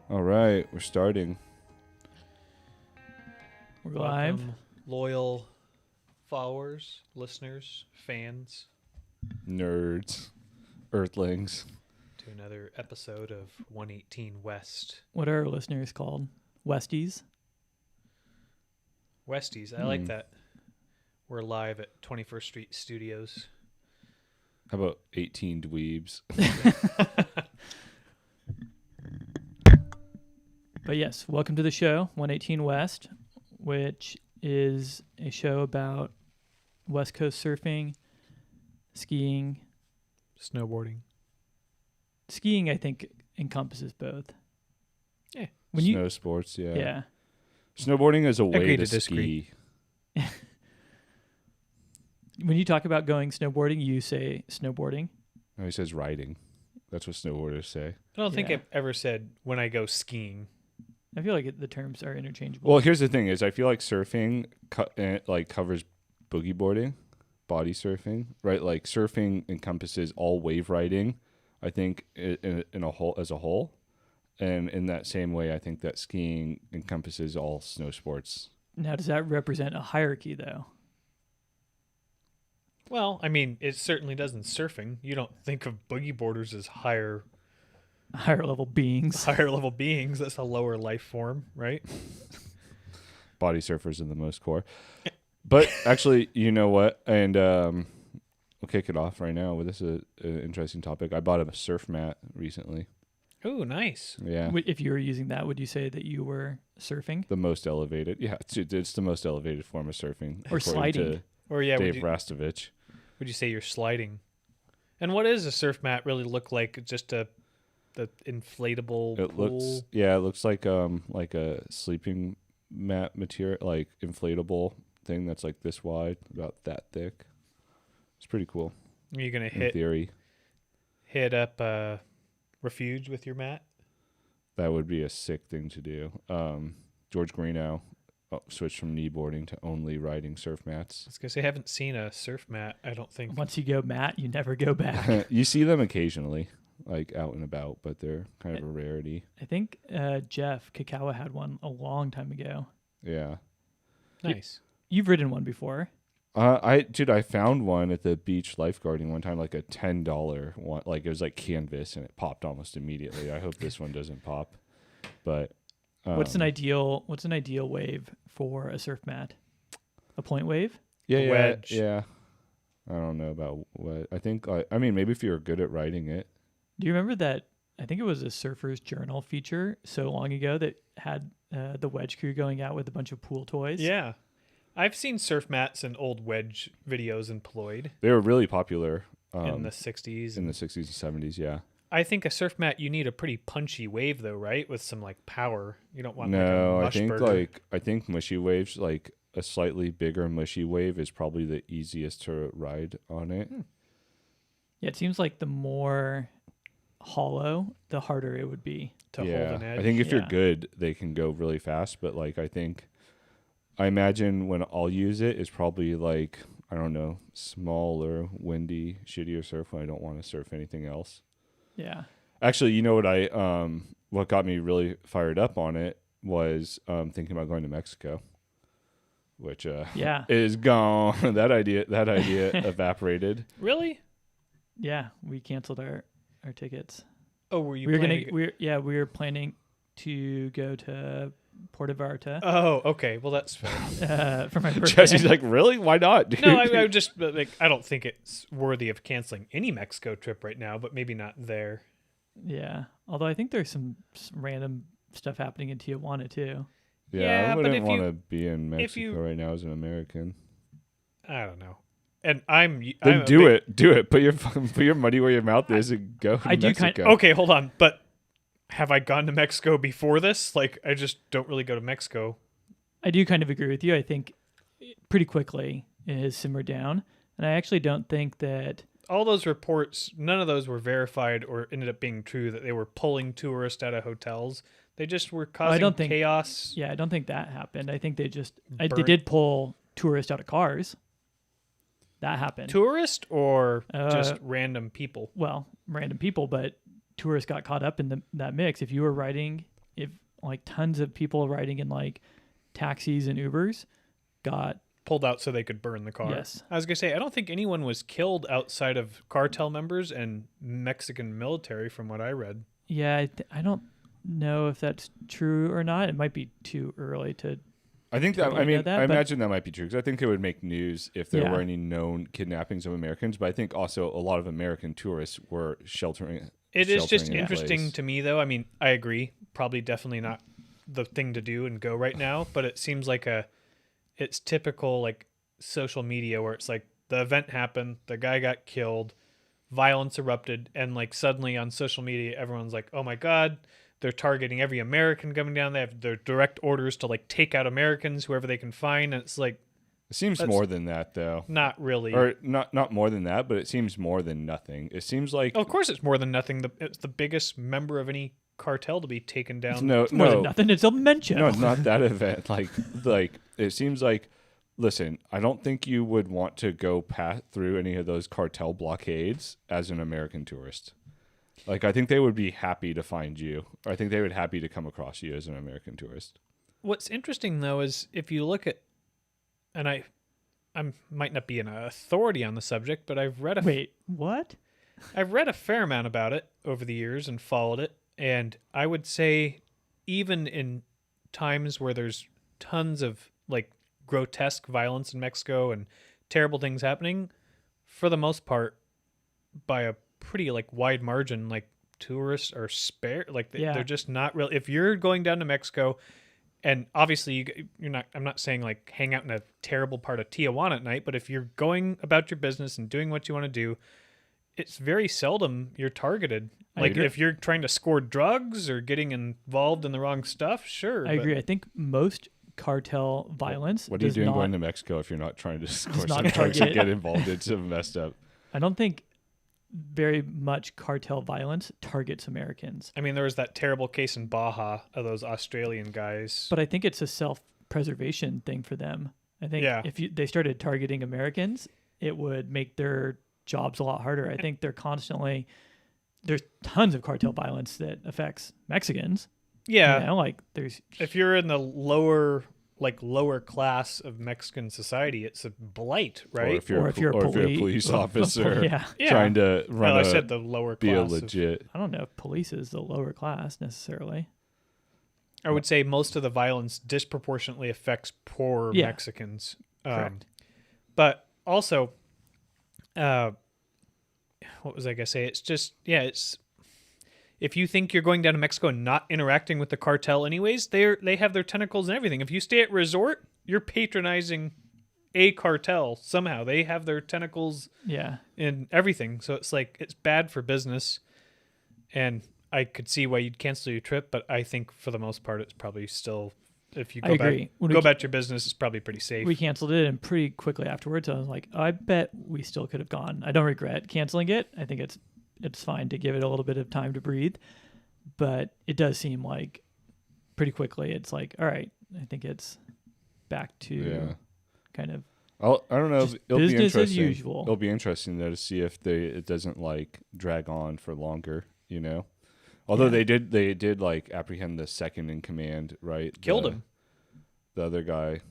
All right, we're starting. We're live. Welcome, loyal followers, listeners, fans, Nerds, Earthlings. to another episode of 118 West. What are our listeners called? Westies? Westies, I like that. We're live at 21st Street Studios. How about 18 dweebs? But yes, welcome to the show, 118 West, which is a show about West Coast surfing, skiing. Snowboarding. Skiing, I think, encompasses both. Yeah. When Snow sports, yeah. Yeah. Snowboarding is a way Agree to to disagree. ski. When you talk about going snowboarding, you say snowboarding. No, he says riding. That's what snowboarders say. I don't think Yeah. I've ever said when I go skiing. I feel like the terms are interchangeable. Well, here's the thing: is I feel like surfing covers boogie boarding, body surfing, right? Like surfing encompasses all wave riding. I think in a whole as a whole, and in that same way, I think that skiing encompasses all snow sports. Now, does that represent a hierarchy, though? Well, I mean, it certainly does in surfing. You don't think of boogie boarders as higher Higher level beings. level beings. That's a lower life form, right? Body surfers in the most core. But actually, you know what? And we'll kick it off right now with this an interesting topic. I bought a surf mat recently. Oh, nice. Yeah. If you were using that, would you say that you were surfing? The most elevated. Yeah, it's the most elevated form of surfing. Or according sliding. to Or yeah, Dave Rastovich. would you say you're sliding? And what does a surf mat really look like? Just the inflatable It pool? looks like a sleeping mat material, like inflatable thing that's like this wide, about that thick. It's pretty cool. Are you gonna In theory, hit up Refuge with your mat? that would be a sick thing to do. George Greenough switched from kneeboarding to only riding surf mats. I was gonna say I haven't seen a surf mat. I don't think. Once you go mat, you never go back. You see them occasionally, like out and about, but they're kind of a rarity. I think Jeff Kakawa had one a long time ago. Yeah. Nice. You've ridden one before. I found one at the beach lifeguarding one time, like a $10 one. Like it was like canvas, and it popped almost immediately. I hope this one doesn't pop. But What's an ideal wave for a surf mat? A point wave? yeah, wedge. yeah. I don't know about what. I think I mean maybe if you're good at riding it. Do you remember that? I think it was a Surfer's Journal feature so long ago that had the wedge crew going out with a bunch of pool toys. Yeah, I've seen surf mats and old wedge videos employed They were really popular in the 60s. in the 60s and 70s. Yeah. I think a surf mat, you need a pretty punchy wave though, right? With some like power. You don't want No, like a mush burger. I think mushy waves, like a slightly bigger mushy wave, is probably the easiest to ride on it. Yeah, it seems like the more hollow, the harder it would be. to hold an edge. I think if you're Yeah. good, they can go really fast. But like, I imagine when I'll use it is probably like, I don't know, smaller, windy, shittier surf when I don't want to surf anything else. Yeah. Actually, you know what got me really fired up on it was thinking about going to Mexico, which Yeah. is gone. that idea evaporated. Really? Yeah. We canceled our tickets. Oh, were you we were planning? we were planning to go to Puerto Vallarta Oh, okay. Well, that's fair. for my birthday. Jesse's like, really? Why not, dude? No, I just like I don't think it's worthy of canceling any Mexico trip right now, but maybe not there. Yeah. Although I think there's some random stuff happening in Tijuana too. Yeah, I but wouldn't if want you- to be in Mexico you- right now as an American. I don't know. And I'm Then a do big- it. Do it. Put your money where your mouth is and go to I do Mexico. Okay, hold on. But have I gone to Mexico before this? Like, I just don't really go to Mexico. I do kind of agree with you. I think pretty quickly it has simmered down. And I actually don't think that All those reports, none of those were verified or ended up being true that they were pulling tourists out of hotels. They just were causing don't think- chaos. yeah, I don't think that happened. I think they just they Burnt- did pull tourists out of cars. That happened. Tourist or just Uh, random people? Well, random people, but tourists got caught up in that mix. If you were riding like tons of people riding in like taxis and Ubers got pulled out so they could burn the car. Yes. I was going to say, I don't think anyone was killed outside of cartel members and Mexican military from what I read. Yeah, I don't know if that's true or not. It might be too early to. I think that. Totally I mean, get that, I but- imagine that might be true because I think it would make news if there Yeah. were any known kidnappings of Americans. But I think also a lot of American tourists were sheltering. It is just in interesting place. to me, though. I mean, I agree. Probably definitely not the thing to do and go right now, but it seems like it's typical like social media where it's like the event happened, the guy got killed, violence erupted, and like suddenly on social media, everyone's like, oh my God, they're targeting every American coming down. They have their direct orders to like take out Americans, whoever they can find. And it's like, It seems That's- more than that, though. not really. Or not more than that, but it seems more than nothing. It seems like Of course, it's more than nothing. It's the biggest member of any cartel to be taken down. no, More than no, nothing. It's a mention. no, not that event. Like it seems like. Listen, I don't think you would want to go pass through any of those cartel blockades as an American tourist. Like, I think they would be happy to find you. Or I think they would happy to come across you as an American tourist. What's interesting though is if you look at, and I might not be an authority on the subject, but I've read Wait, what? I've read a fair amount about it over the years and followed it, and I would say even in times where there's tons of like grotesque violence in Mexico and terrible things happening, for the most part, by a pretty like wide margin, like tourists are spare. Like Yeah. they're just not real. If you're going down to Mexico, and obviously you're not. I'm not saying like hang out in a terrible part of Tijuana at night, but if you're going about your business and doing what you want to do, it's very seldom you're targeted. I Like agree. if you're trying to score drugs or getting involved in the wrong stuff, sure. I but- agree. I think most cartel violence. What are you does doing not, going to Mexico if you're not trying to score not some drugs and target- get involved in some messed up? I don't think very much cartel violence targets Americans, I mean, there was that terrible case in Baja of those Australian guys. but I think it's a self-preservation thing for them. I think Yeah. if they started targeting Americans, it would make their jobs a lot harder. I think there's tons of cartel violence that affects Mexicans. Yeah, You know, like there's if you're in the lower class of Mexican society, it's a blight, Or right? if you're, or if you're or if you're a poli- police or- officer yeah. Yeah. trying to run Well, I a, said the lower be a class. legit. I don't know if police is the lower class necessarily. I would say most of the violence disproportionately affects poor Yeah. Mexicans. Correct. But also, what was I gonna say? It's just it's. If you think you're going down to Mexico and not interacting with the cartel anyways, they have their tentacles and everything. If you stay at resort, you're patronizing a cartel somehow. They have their tentacles Yeah. in everything. So it's like it's bad for business. And I could see why you'd cancel your trip, but I think for the most part it's probably still if you I go agree. back When we go ca- about your business, it's probably pretty safe. We canceled it, and pretty quickly afterwards, I was like, I bet we still could have gone. I don't regret canceling it. I think it's fine to give it a little bit of time to breathe, but it does seem like pretty quickly it's like, all right, I think it's back to Yeah. kind of I don't know. Just It'll be business as interesting. usual. It'll be interesting though to see if it doesn't like drag on for longer. You know, although Yeah. they did like apprehend the second in command, right? Killed him. The other guy.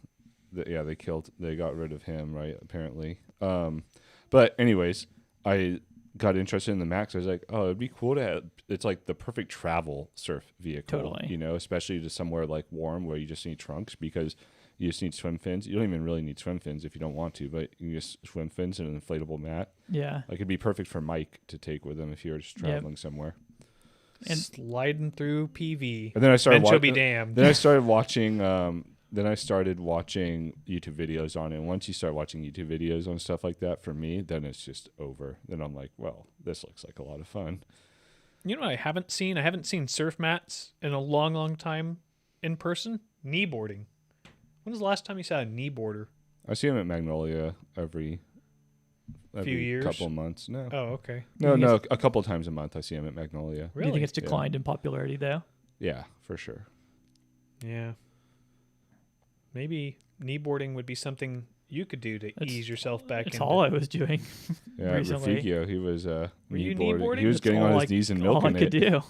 They got rid of him, right? Apparently. But anyways, I got interested in the Max. I was like, oh, it'd be cool to have. It's like the perfect travel surf vehicle. Totally. You know, especially to somewhere like warm where you just need trunks because you just need swim fins. You don't even really need swim fins if you don't want to, but you just swim fins and an inflatable mat. yeah. Like it'd be perfect for Mike to take with him if you were just Yep. traveling somewhere. And- Sliding through PV. And then I started Bench will be watching. damned. Then I started watching. Then I started watching YouTube videos on it. And once you start watching YouTube videos on stuff like that, for me, then it's just over. Then I'm like, well, this looks like a lot of fun. You know what I haven't seen? I haven't seen surf mats in a long, long time in person. Kneeboarding. When was the last time you saw a kneeboarder? I see him at Magnolia every Few years? couple months. No, Oh, okay. no, a couple times a month I see him at Magnolia. Do Really? you think it's Yeah. declined in popularity though? Yeah, for sure. Yeah. Maybe kneeboarding would be something you could do to That's- ease yourself back It's into all I was doing. Yeah, Recently. Refugio, he was Were you kneeboarding. kneeboarding? He was That's getting all on I- his knees and all I milking could it. do.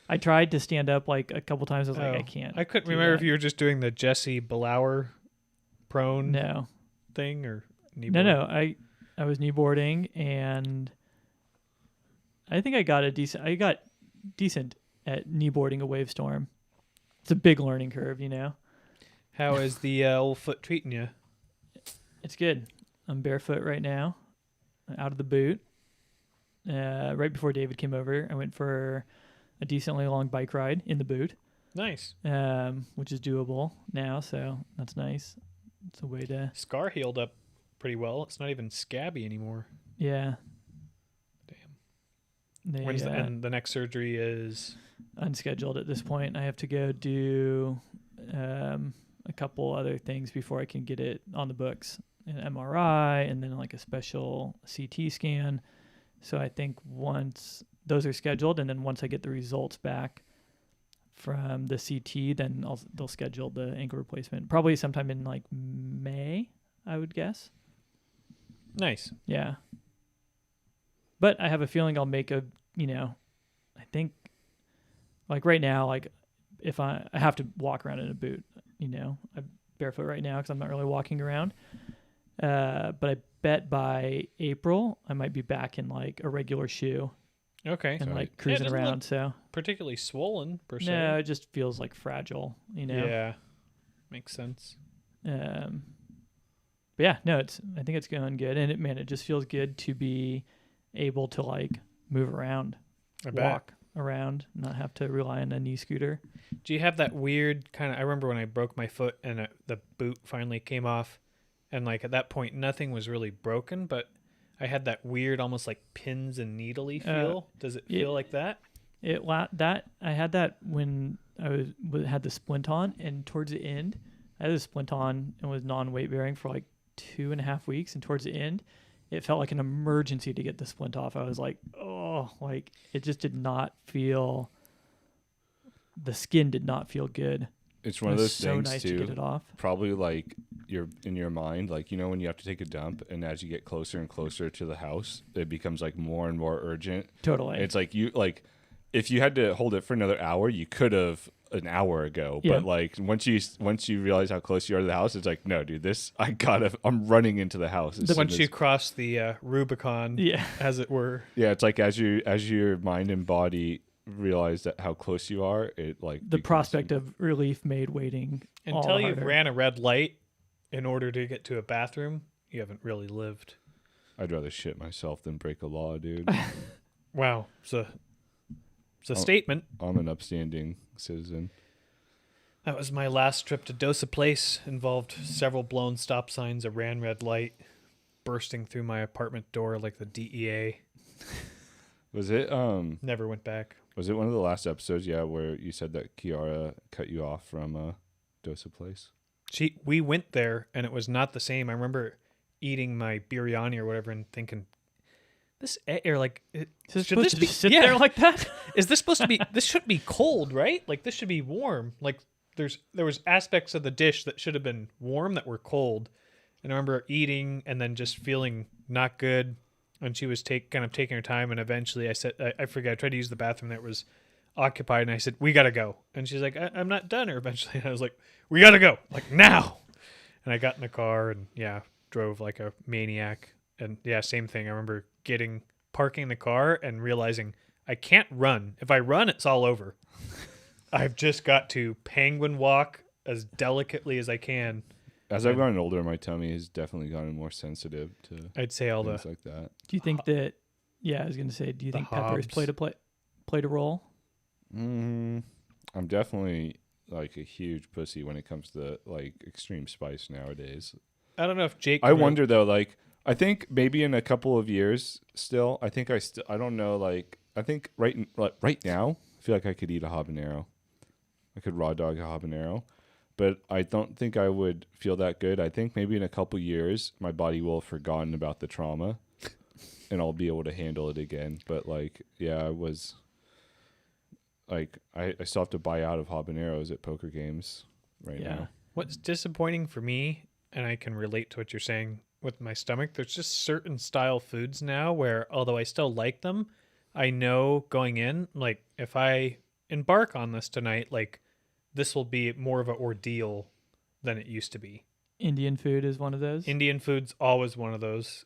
I tried to stand up like a couple times. I was like, I Oh, can't. I couldn't do remember that. if you were just doing the Jesse Blower prone No, thing or no. I was kneeboarding, and I think I got decent at kneeboarding a wave storm. It's a big learning curve, you know. How is the old foot treating you? It's good. I'm barefoot right now, out of the boot. Right before David came over, I went for a decently long bike ride in the boot, Nice. which is doable now, so that's nice. It's a way to, Scar healed up pretty well. It's not even scabby anymore. yeah. Damn. They, When's and the next surgery is? unscheduled at this point. I have to go do a couple other things before I can get it on the books. An MRI and then like a special CT scan. So I think once those are scheduled, and then once I get the results back from the CT, then they'll schedule the ankle replacement. Probably sometime in like May, I would guess. Nice. Yeah. But I have a feeling I'll make I think like right now, like if I have to walk around in a boot, I'm barefoot right now because I'm not really walking around. But I bet by April I might be back in like a regular shoe Okay. and So like it cruising doesn't around. look So particularly swollen per se. no, it just feels like fragile, Yeah. Makes sense. But yeah, no, I think it's going good, and it just feels good to be able to like move around, I bet. walk around, not have to rely on a knee scooter. Do you have that weird kind of? I remember when I broke my foot and the boot finally came off, and like at that point nothing was really broken, but I had that weird, almost like pins and needly feel. Does it feel like that? I had that when I had the splint on, and towards the end, I had the splint on and was non-weight bearing for like 2.5 weeks, and towards the end, it felt like an emergency to get the splint off. I was like, oh, like it just did not feel. The skin did not feel good. It's one It of was those so things nice too. to get it off. Probably like you're in your mind, like when you have to take a dump, and as you get closer and closer to the house, it becomes like more and more urgent. Totally. It's like if you had to hold it for another hour, you could have an hour ago. Yeah. But like once you realize how close you are to the house, it's like, no, dude, I'm running into the house. Once you cross the Rubicon, Yeah. as it were. Yeah, it's like as your mind and body realize that how close you are, it like The becomes- prospect of relief made waiting all Until the you've harder. ran a red light in order to get to a bathroom, you haven't really lived. I'd rather shit myself than break a law, dude. Wow. It's a statement. I'm an upstanding citizen. That was my last trip to Dosa Place. Involved several blown stop signs, a ran red light, bursting through my apartment door like the DEA. Was it Never went back. Was it one of the last episodes, where you said that Kiara cut you off from Dosa Place? We went there and it was not the same. I remember eating my biryani or whatever and thinking, this Should this be sit there like that? Is this supposed to be? This shouldn't be cold, right? Like this should be warm. Like there was aspects of the dish that should have been warm that were cold. And I remember eating and then just feeling not good. And she was kind of taking her time, and eventually I said, I forget, I tried to use the bathroom that was occupied, and I said, we gotta go. And she's like, I'm not done. Or eventually I was like, we gotta go, like now. And I got in the car and drove like a maniac. And same thing. I remember parking the car and realizing I can't run. If I run, it's all over. I've just got to penguin walk as delicately as I can. As I've gotten older, my tummy has definitely gotten more sensitive to I'd say all things the like that. Do you think that? Yeah, I was gonna say. Do you The think peppers hobs. played a role? I'm definitely like a huge pussy when it comes to like extreme spice nowadays. I don't know if Jake. I wonder though, like I think maybe in a couple of years still, I don't know, like I think right now, I feel like I could eat a habanero. I could raw dog a habanero. But I don't think I would feel that good. I think maybe in a couple years, my body will have forgotten about the trauma, and I'll be able to handle it again. But like, I was like, I still have to buy out of habaneros at poker games right now. What's disappointing for me, and I can relate to what you're saying with my stomach, there's just certain style foods now where, although I still like them, I know going in, like if I embark on this tonight, like this will be more of an ordeal than it used to be. Indian food is one of those. Indian food's always one of those.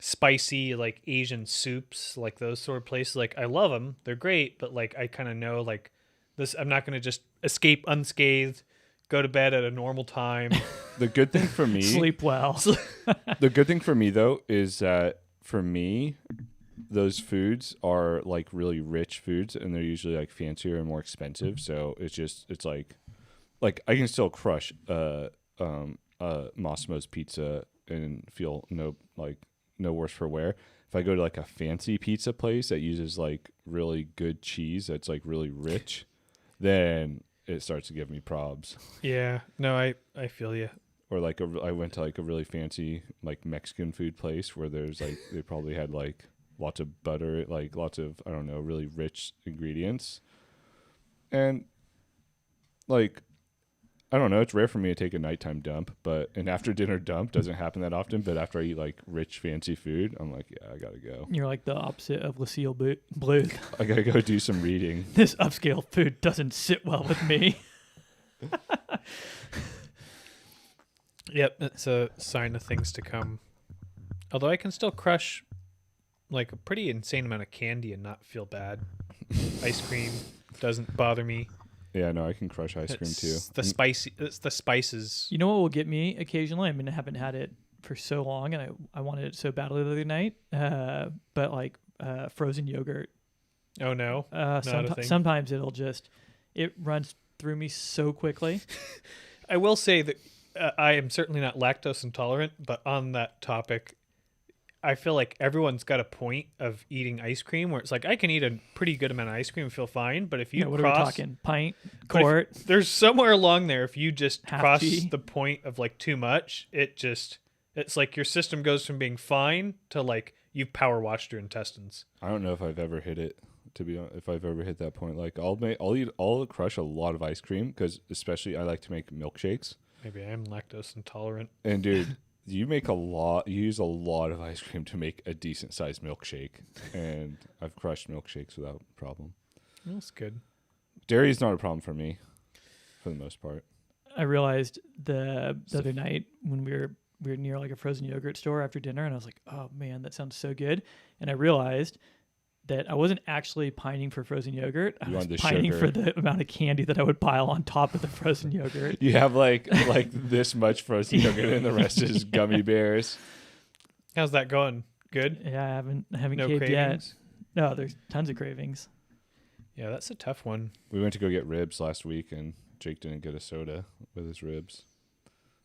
Spicy, like Asian soups, like those sort of places. Like I love them, they're great, but like I kind of know like this. I'm not gonna just escape unscathed, go to bed at a normal time. The good thing for me, Sleep well. the good thing for me though is that for me, those foods are like really rich foods, and they're usually like fancier and more expensive. So it's like I can still crush Massimo's pizza and feel no worse for wear. If I go to like a fancy pizza place that uses like really good cheese that's like really rich, then it starts to give me probs. Yeah, no, I feel you. Or like I went to like a really fancy like Mexican food place where there's like they probably had like lots of butter, like lots of I don't know, really rich ingredients. And like I don't know, it's rare for me to take a nighttime dump, but an after dinner dump doesn't happen that often. But after I eat like rich fancy food, I'm like, yeah, I gotta go. You're like the opposite of Lucille Bluth. I gotta go do some reading. This upscale food doesn't sit well with me. Yep, it's a sign of things to come. Although I can still crush like a pretty insane amount of candy and not feel bad. Ice cream doesn't bother me. Yeah, no, I can crush ice cream too. It's the spices. You know what will get me occasionally? I mean, I haven't had it for so long, and I wanted it so badly the other night. But like frozen yogurt. Oh no, not a thing. Sometimes it runs through me so quickly. I will say that I am certainly not lactose intolerant, but on that topic, I feel like everyone's got a point of eating ice cream where it's like I can eat a pretty good amount of ice cream and feel fine, but if you what cross, are we talking? Pint, quart? There's somewhere along there if you just Half cross G. the point of like too much, it's like your system goes from being fine to like you've power washed your intestines. I don't know if I've ever hit it. To be honest, if I've ever hit that point, like I'll crush a lot of ice cream because especially I like to make milkshakes. Maybe I am lactose intolerant. And dude, you use a lot of ice cream to make a decent sized milkshake, and I've crushed milkshakes without problem. That's good. Dairy is not a problem for me, for the most part. I realized the other night when we were near like a frozen yogurt store after dinner, and I was like, oh man, that sounds so good. And I realized that I wasn't actually pining for frozen yogurt. I was pining for the amount of candy that I would pile on top of the frozen yogurt. You have like this much frozen yogurt and the rest is gummy bears. How's that going? Good? Yeah, I haven't No caved cravings? yet. No, there's tons of cravings. Yeah, that's a tough one. We went to go get ribs last week, and Jake didn't get a soda with his ribs.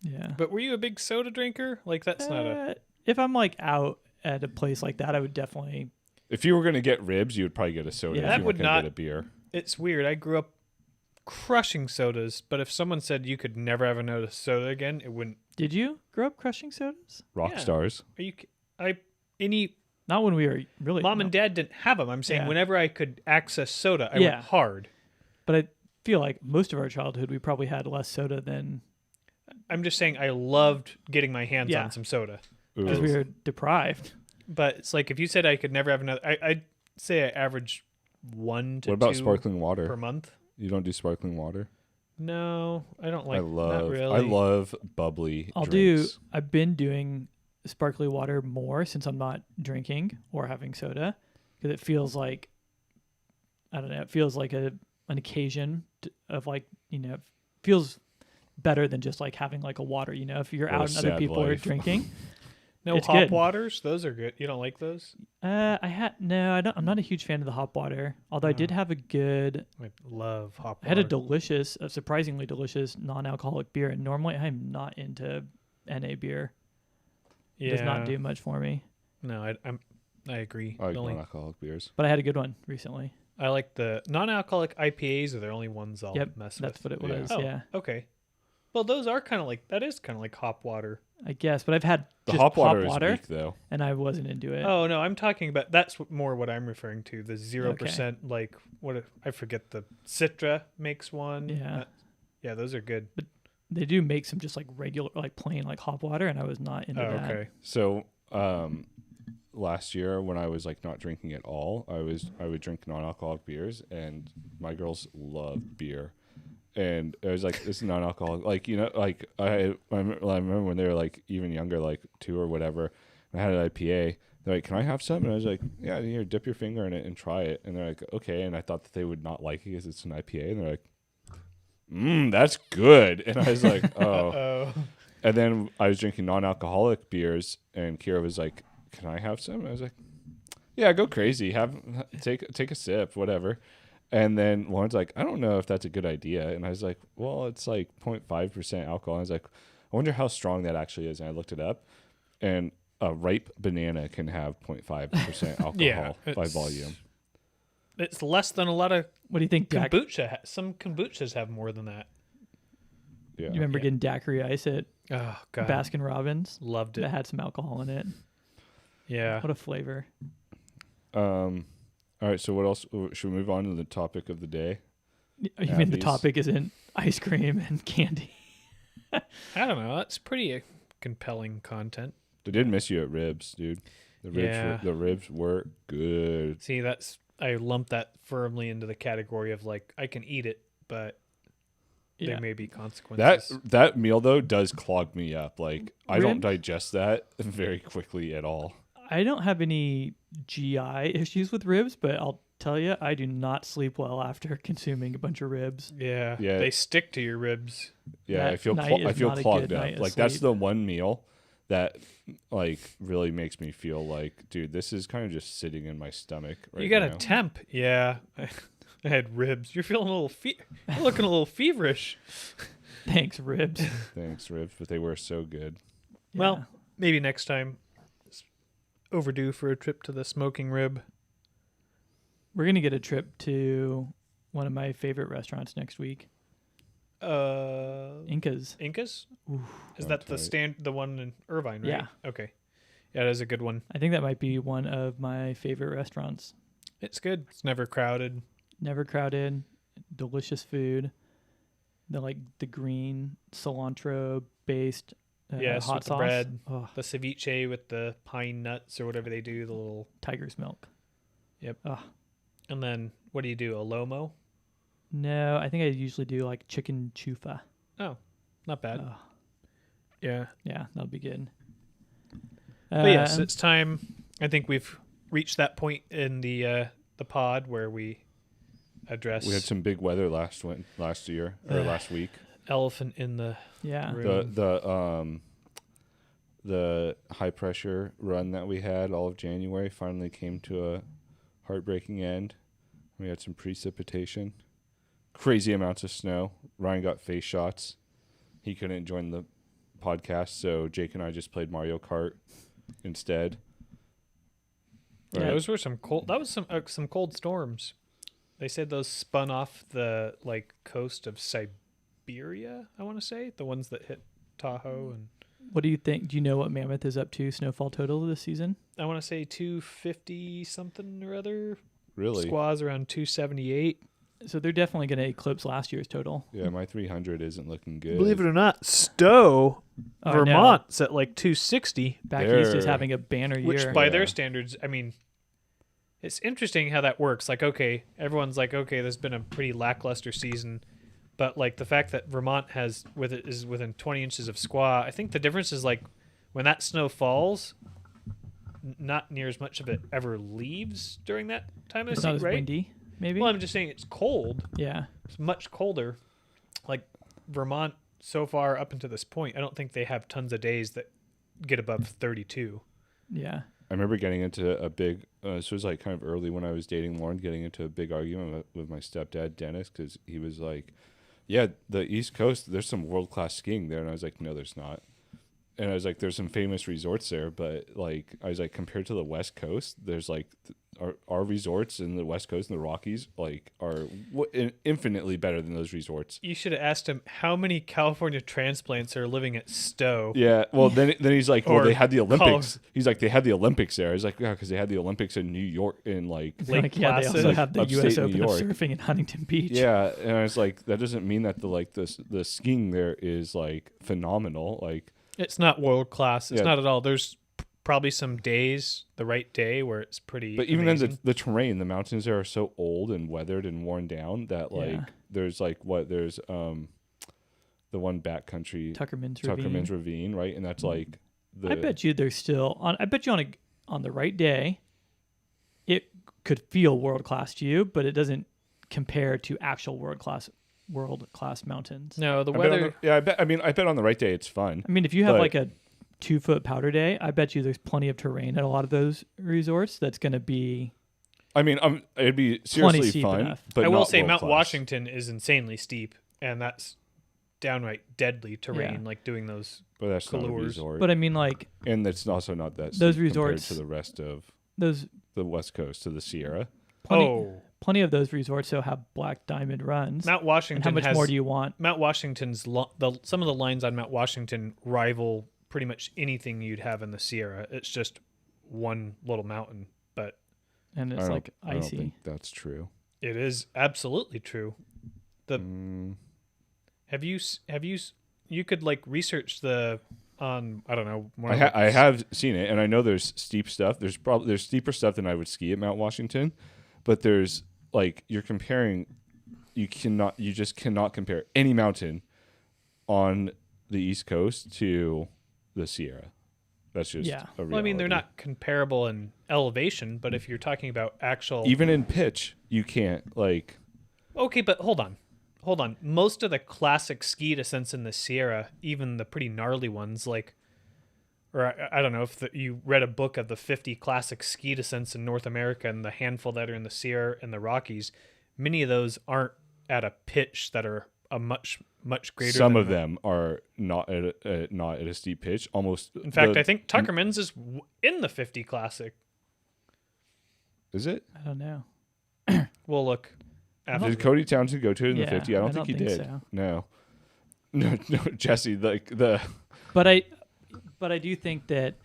Yeah. But were you a big soda drinker? Like that's not a... If I'm like out at a place like that, I would definitely... If you were going to get ribs, you would probably get a soda. Yeah, if that you would weren't gonna not- get a beer. It's weird. I grew up crushing sodas, but if someone said you could never have another soda again, it wouldn't... Did you grow up crushing sodas? Rock Yeah. stars. Are you... Any... Not when we were really... Mom and Dad didn't have them. I'm saying Yeah. whenever I could access soda, I Yeah. went hard. But I feel like most of our childhood, we probably had less soda than... I'm just saying I loved getting my hands Yeah. on some soda. Because we were deprived. But it's like if you said I could never have another... I'd say I average 1 to 2 What about sparkling water? per month. You don't do sparkling water? No, I don't like... I Not really. I love bubbly I've been doing sparkly water more since I'm not drinking or having soda. Because it feels like... I don't know. It feels like an occasion of like, it feels better than just like having like a water, if you're What a out and other sad people are life. drinking. No It's hop good. waters? Those are good. You don't like those? I'm not a huge fan of the hop water. Although I did have a I love hop I had a water. surprisingly delicious non-alcoholic beer. And normally I'm not into NA beer. It does not do much for me. No, I agree. I like The only- non-alcoholic beers. But I had a good one recently. I like the non-alcoholic IPAs are the only ones I'll Yep, mess that's with. what it Yeah. was. Oh, Yeah, okay. Well, those are kind of like... That is kind of like hop water. I guess. But I've had The just hop water is weak, though. and I wasn't into it. Oh, no, I'm talking about... That's more what I'm referring to. The 0%, like... I forget the... Citra makes one. Yeah. Yeah, those are good. They do make some just like regular, like plain like hop water, and I was not into Oh, that. okay. So, last year when I was like not drinking at all, I would drink non-alcoholic beers, and my girls love beer. And it was like, this is non-alcoholic, like, you know, like I remember when they were like even younger, like 2 or whatever, and I had an IPA. They're like, can I have some? And I was like, yeah, here, dip your finger in it and try it. And they're like, okay. And I thought that they would not like it because it's an IPA. And they're like, that's good. And I was like, oh. Uh-oh. And then I was drinking non-alcoholic beers, and Kira was like, can I have some? And I was like, yeah, go crazy. Take a sip, whatever. And then Lauren's like, I don't know if that's a good idea. And I was like, well, it's like 0.5% alcohol. And I was like, I wonder how strong that actually is. And I looked it up, and a ripe banana can have 0.5% alcohol by volume. It's less than a lot of What do you think, kombucha. Some kombuchas have more than that. Yeah. You remember getting daiquiri ice at Oh god, Baskin Robbins? loved That it. had some alcohol in it. Yeah. What a flavor. All right. So what else? Should we move on to the topic of the day? You mean the Abby's. topic isn't ice cream and candy? I don't know. That's pretty compelling content. They did miss you at ribs, dude. Yeah. The ribs were good. See, I lump that firmly into the category of like I can eat it, but there may be consequences. That meal though does clog me up. Like I don't Ribs? digest that very quickly at all. I don't have any GI issues with ribs, but I'll tell you, I do not sleep well after consuming a bunch of ribs. Yeah. Yeah. They stick to your ribs. Yeah, That I feel night is not a clogged good up. night of Like that's sleep. the one meal that like really makes me feel like, dude, this is kind of just sitting in my stomach right You got now. a temp. Yeah. I had ribs. You're feeling a little you're looking a little feverish. Thanks, ribs. Thanks, ribs, but they were so good. Well, maybe next time. It's overdue for a trip to the smoking rib. We're going to get a trip to one of my favorite restaurants next week, Inca's. Incas? Ooh. Is That's that right. the one in Irvine, right? Yeah. Okay. Yeah, that is a good one. I think that might be one of my favorite restaurants. It's good. It's never crowded. Never crowded, delicious food. The green cilantro based Yes, hot with the sauce. bread. Oh, The ceviche with the pine nuts or whatever they do, the little. tiger's milk. Yep. Oh, And then what do you do? A lomo? no, I think I usually do like chicken chufa. Oh, not bad. Oh, Yeah. yeah, that'll be good. But yes, it's time. I think we've reached that point in the pod where we address We had some big weather last year or last week. elephant in the yeah. room. The high pressure run that we had all of January finally came to a heartbreaking end. We had some precipitation, crazy amounts of snow. Ryan got face shots. He couldn't join the podcast, so Jake and I just played Mario Kart instead. Yeah, those were some cold. That was some cold storms. They said those spun off the coast of Siberia. I want to say the ones that hit Tahoe, and What do you think? Do you know what Mammoth is up to snowfall total this season? I want to say 250 something or other. Really? Squaws around 278. So they're definitely going to eclipse last year's total. Yeah, my 300 isn't looking good. Believe it or not, Stowe, Oh, I know. Vermont's at 260, Back east is They're- having a banner year. which by Yeah. their standards, I mean, it's interesting how that works. Okay, everyone's okay, there's been a pretty lackluster season, but the fact that Vermont is within 20 inches of squaw, I think the difference is when that snow falls, not near as much of it ever leaves during that time of It's the not season, as right? windy, maybe. Well, I'm just saying it's cold. Yeah. It's much colder. Vermont, so far up until this point, I don't think they have tons of days that get above 32. Yeah. I remember getting into a big, this was kind of early when I was dating Lauren, getting into a big argument with my stepdad, Dennis, because he was like, yeah, the East Coast, there's some world-class skiing there. And I was like, no, there's not. And I was like, there's some famous resorts there. But I was like, compared to the West Coast, there's our resorts in the West Coast and the Rockies are infinitely better than those resorts. You should have asked him how many California transplants are living at Stowe. Yeah, well, then he's like, well, Or they had the Olympics. Col- He's like, they had the Olympics there. I was like, yeah, because they had the Olympics in New York, in Lake Yeah, they also Placid, have the upstate U.S. New Open of York. surfing in Huntington Beach. Yeah, and I was like, that doesn't mean that the skiing there is phenomenal. It's not world class. It's Yeah. not at all. There's probably some days, the right day where it's pretty. But even amazing. then, the terrain, the mountains there are so old and weathered and worn down that like Yeah. there's there's the one backcountry Tuckerman's Ravine, right? And that's like I bet you there's still on. I bet you on the right day, it could feel world class to you, but it doesn't compare to actual world class mountains. No, the I bet weather. I bet on the right day it's fun. I mean, if you have But- like a 2-foot powder day, I bet you there's plenty of terrain at a lot of those resorts that's going to be I mean, it'd be Plenty seriously steep fun. enough. But I will not say Mount world-class. Washington is insanely steep, and that's downright deadly terrain. Yeah. Like doing those. But that's not a Colors. resort. But I mean, like and it's also not that Those steep compared resorts- to the rest of those the West Coast, to the Sierra. plenty of those resorts so have black diamond runs. Mount Washington. And how much has, more do you want? Mount Washington's some of the lines on Mount Washington rival pretty much anything you'd have in the Sierra. It's just one little mountain, but And I it's don't- like I don't icy. think that's true. it is absolutely true. The Mm, you could like research the on I don't know. one of the- I have seen it, and I know there's steep stuff. There's steeper stuff than I would ski at Mount Washington, but there's like you're comparing. You just cannot compare any mountain on the East Coast to the Sierra. That's just Yeah. a reality. Well, I mean, they're not comparable in elevation, but if you're talking about actual Even in pitch, you can't like. Okay, but hold on. Most of the classic ski descents in the Sierra, even the pretty gnarly ones, like, or I don't know if you read a book of the 50 classic ski descents in North America and the handful that are in the Sierra and the Rockies, many of those aren't at a pitch that are a much greater. Some than of them are not at a steep pitch. Almost. In fact, I think Tuckerman's is in the 50 classic. Is it? I don't know. We'll look. After Did Cody Townsend go to it in the Yeah, 50? I don't think he did. so. No. No, Jesse, like the But I do think that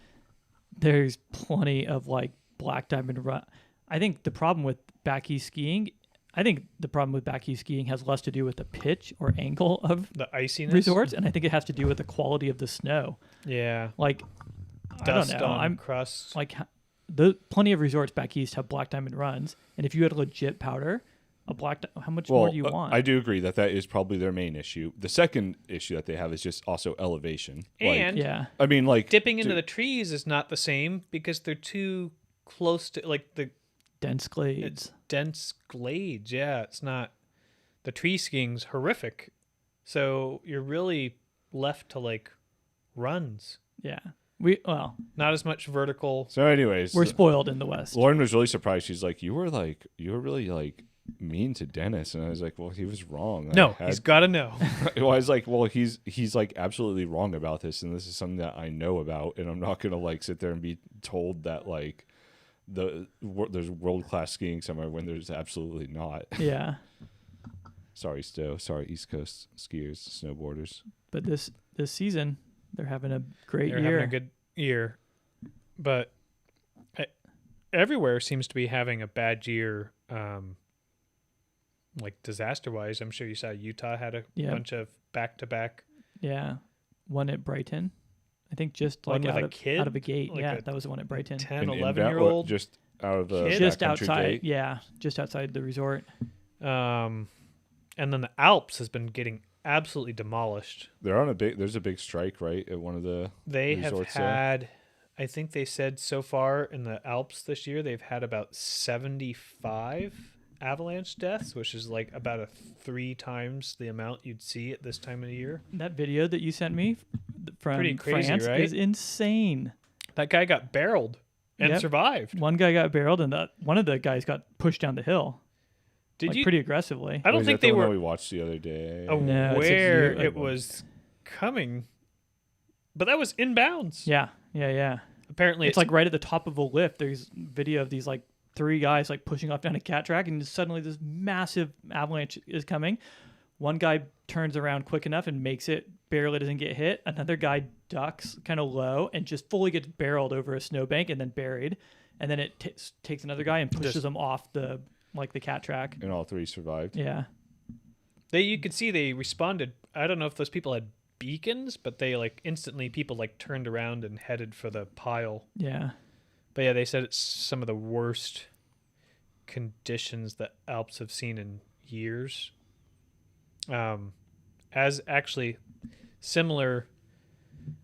there's plenty of like black diamond run. I think the problem with back east skiing has less to do with the pitch or angle of the iciness. resorts, and I think it has to do with the quality of the snow. Yeah. Like, Dust I don't know. on I'm crust. like, plenty of resorts back east have black diamond runs, and if you had a legit powder, how much more do you want? I do agree that is probably their main issue. The second issue that they have is just also elevation. And yeah, I mean, like dipping into the trees is not the same because they're too close to like the dense glades. it's dense glades. Yeah, it's not. The tree skiing's horrific, so you're really left to like runs. Yeah, Not as much vertical. So, anyways, we're spoiled in the West. Lauren was really surprised. She's like, "You were really like mean to Dennis," and I was like, "Well, he was wrong." No, he's got to know. Well, I was like, "Well, he's like absolutely wrong about this, and this is something that I know about, and I'm not gonna like sit there and be told that like there's world class skiing somewhere when there's absolutely not." Yeah, Sorry, Stowe. Sorry, East Coast skiers, snowboarders. but this season they're having a great They're year. having a good year, but everywhere seems to be having a bad year. Like disaster wise, I'm sure you saw Utah had a Yeah. bunch of back to back. Yeah, one at Brighton. I think just One like with a kid? out of a gate. Like yeah, a that was the one at Brighton. 10, An 11-year-old. just out of the Kid? Just backcountry outside. gate. Yeah, just outside the resort. And then the Alps has been getting absolutely demolished. There's a big strike, right, at one of the They have resorts there. had, I think they said so far in the Alps this year, they've had about 75 avalanche deaths, which is like about 3 times the amount you'd see at this time of the year. That video that you sent me from Pretty crazy, France right? is insane. That guy got barreled and Yep. survived. One guy got barreled, and one of the guys got pushed down the hill. Did like, you? pretty aggressively? I don't Was think that the they one that were we watched the other day. No, it's aware like- it was coming, but that was inbounds. Yeah. Apparently, It's like right at the top of a lift. There's video of these like 3 guys like pushing off down a cat track, and suddenly this massive avalanche is coming. One guy turns around quick enough and makes it, barely doesn't get hit. Another guy ducks kind of low and just fully gets barreled over a snowbank and then buried. And then it takes another guy and pushes him off the cat track. And all 3 survived. Yeah. you could see they responded. I don't know if those people had beacons, but they like instantly people like turned around and headed for the pile. Yeah. But yeah, they said it's some of the worst conditions that Alps have seen in years. As actually similar,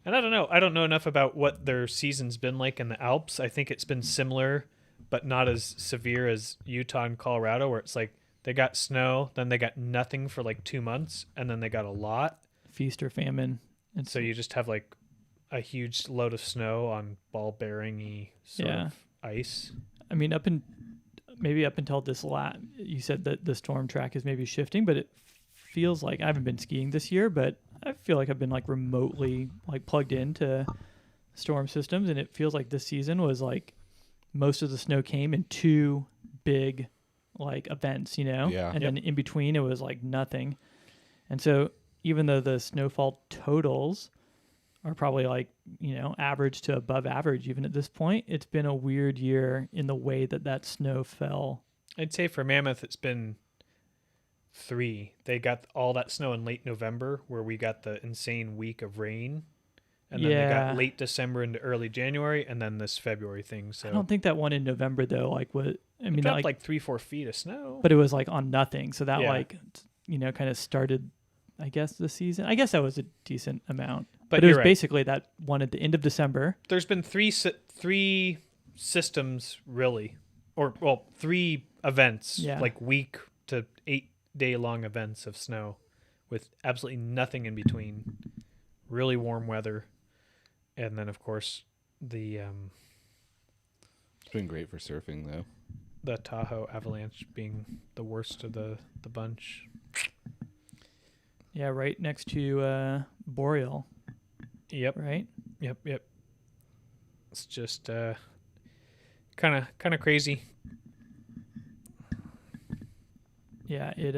and I don't know enough about what their season's been like in the Alps. I think it's been similar, but not as severe as Utah and Colorado, where it's like they got snow, then they got nothing for like 2 months, and then they got a lot. Feast or famine. And So you just have like a huge load of snow on ball bearing-y sort Yeah. of ice. I mean, up until this you said that the storm track is maybe shifting, but it feels like I haven't been skiing this year, but I feel like I've been like remotely like plugged into storm systems, and it feels like this season was like most of the snow came in 2 big like events, you know? Yeah. And Yep. then in between it was like nothing. And so even though the snowfall totals are probably like, you know, average to above average even at this point, it's been a weird year in the way that snow fell. I'd say for Mammoth, it's been 3. They got all that snow in late November, where we got the insane week of rain. And then they Yeah. got late December into early January, and then this February thing. So I don't think that one in November though, like what I it mean, dropped like 3-4 feet of snow. but it was like on nothing. So that Yeah. like, you know, kind of started, I guess, the season. I guess that was a decent amount. But it was you're right. basically that one at the end of December. There's been three systems really, or well, 3 events, Yeah. like week to 8-day long events of snow, with absolutely nothing in between. Really warm weather, and then of course the It's been great for surfing though. the Tahoe Avalanche being the worst of the bunch. Yeah, right next to Boreal, Yep, right? yep. It's just kind of crazy. Yeah, it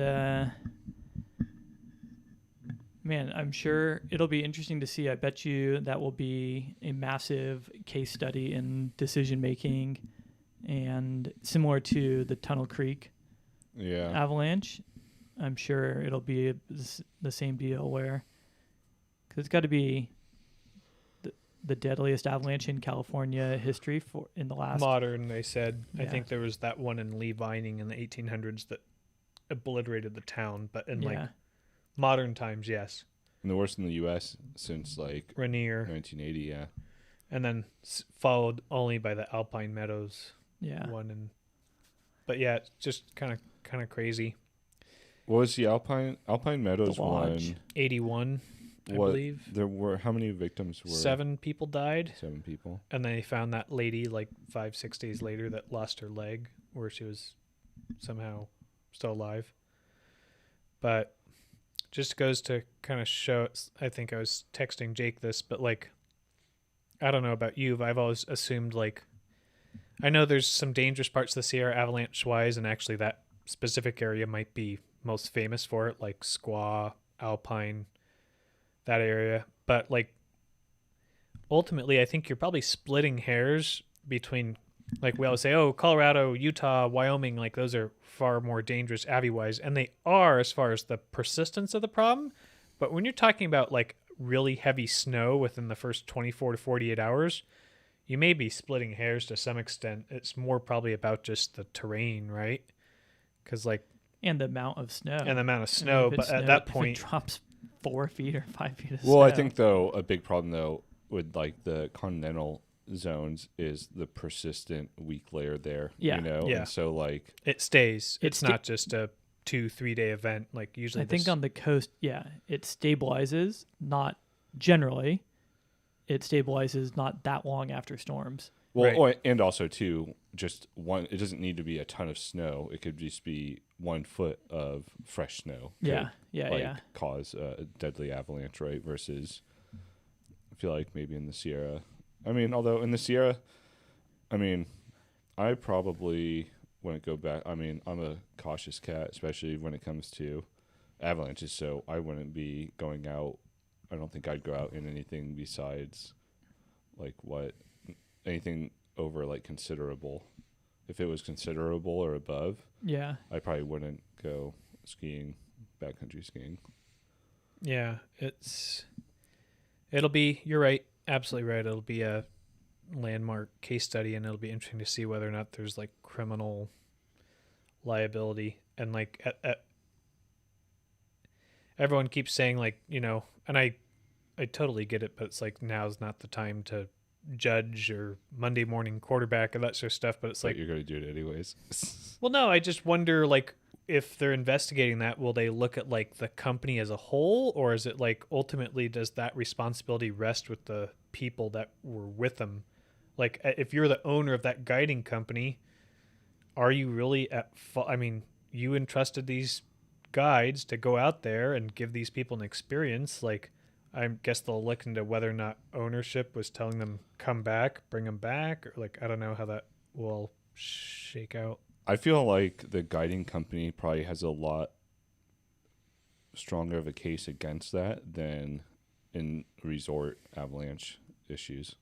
man, I'm sure it'll be interesting to see. I bet you that will be a massive case study in decision making, and similar to the Tunnel Creek Yeah. Avalanche, I'm sure it'll be the same deal where, because it's got to be the deadliest avalanche in California history in the last. Modern, they said. I Yeah. think there was that one in Lee Vining in the 1800s that obliterated the town, but in like Yeah, modern times, yes. And the worst in the U.S. since like Rainier, 1980. Yeah. and then followed only by the Alpine Meadows yeah. one. And but yeah, it's just kind of crazy. What was the Alpine Meadows Lodge. one? 81, I What believe. there were? How many victims were? 7 people died, 7 people. and they found that lady like 5-6 days later that lost her leg, where she was somehow still alive. But just goes to kind of show. I think I was texting Jake this, but like, I don't know about you, but I've always assumed like, I know there's some dangerous parts of the Sierra Avalanche wise, and actually that specific area might be most famous for it, like Squaw, Alpine, that area. But like, ultimately, I think you're probably splitting hairs between, like we always say, oh, Colorado, Utah, Wyoming, like those are far more dangerous Avi-wise, and they are as far as the persistence of the problem. But when you're talking about like really heavy snow within the first 24 to 48 hours, you may be splitting hairs to some extent. It's more probably about just the terrain, right? Because like, And the amount of snow. and the amount of I mean, snow, if it but at snow- that if it point, drops 4 feet or 5 feet of Well, I snow. think though a big problem though with like the continental zones is the persistent weak layer there. Yeah. You know. Yeah. And so like it stays. It It's not just a 2-3 day event. Like usually, I think this- on the coast, yeah, it stabilizes, not generally. It stabilizes not that long after storms. well, Right. oh, and also too, just one. It doesn't need to be a ton of snow. It could just be 1 foot of fresh snow. could, Yeah, yeah, like, yeah. cause a deadly avalanche, right? Versus, I feel like maybe in the Sierra. I mean, although in the Sierra, I mean, I probably wouldn't go back. I mean, I'm a cautious cat, especially when it comes to avalanches. So I wouldn't be going out. I don't think I'd go out in anything besides, like anything over like considerable. If it was considerable or above, Yeah. I probably wouldn't go skiing, backcountry skiing. yeah, it's You're right, absolutely right. It'll be a landmark case study, and it'll be interesting to see whether or not there's like criminal liability. And like everyone keeps saying like, and I totally get it, but it's like now's not the time to judge or Monday morning quarterback and that sort of stuff. But it's But like, you're gonna do it anyways. well, no, I just wonder like if they're investigating that, will they look at like the company as a whole, or is it like ultimately does that responsibility rest with the people that were with them? Like if you're the owner of that guiding company, are you really at fault? I mean, you entrusted these guides to go out there and give these people an experience. Like, I guess they'll look into whether or not ownership was telling them come back, bring them back, or like I don't know how that will shake out. I feel like the guiding company probably has a lot stronger of a case against that than in resort avalanche issues.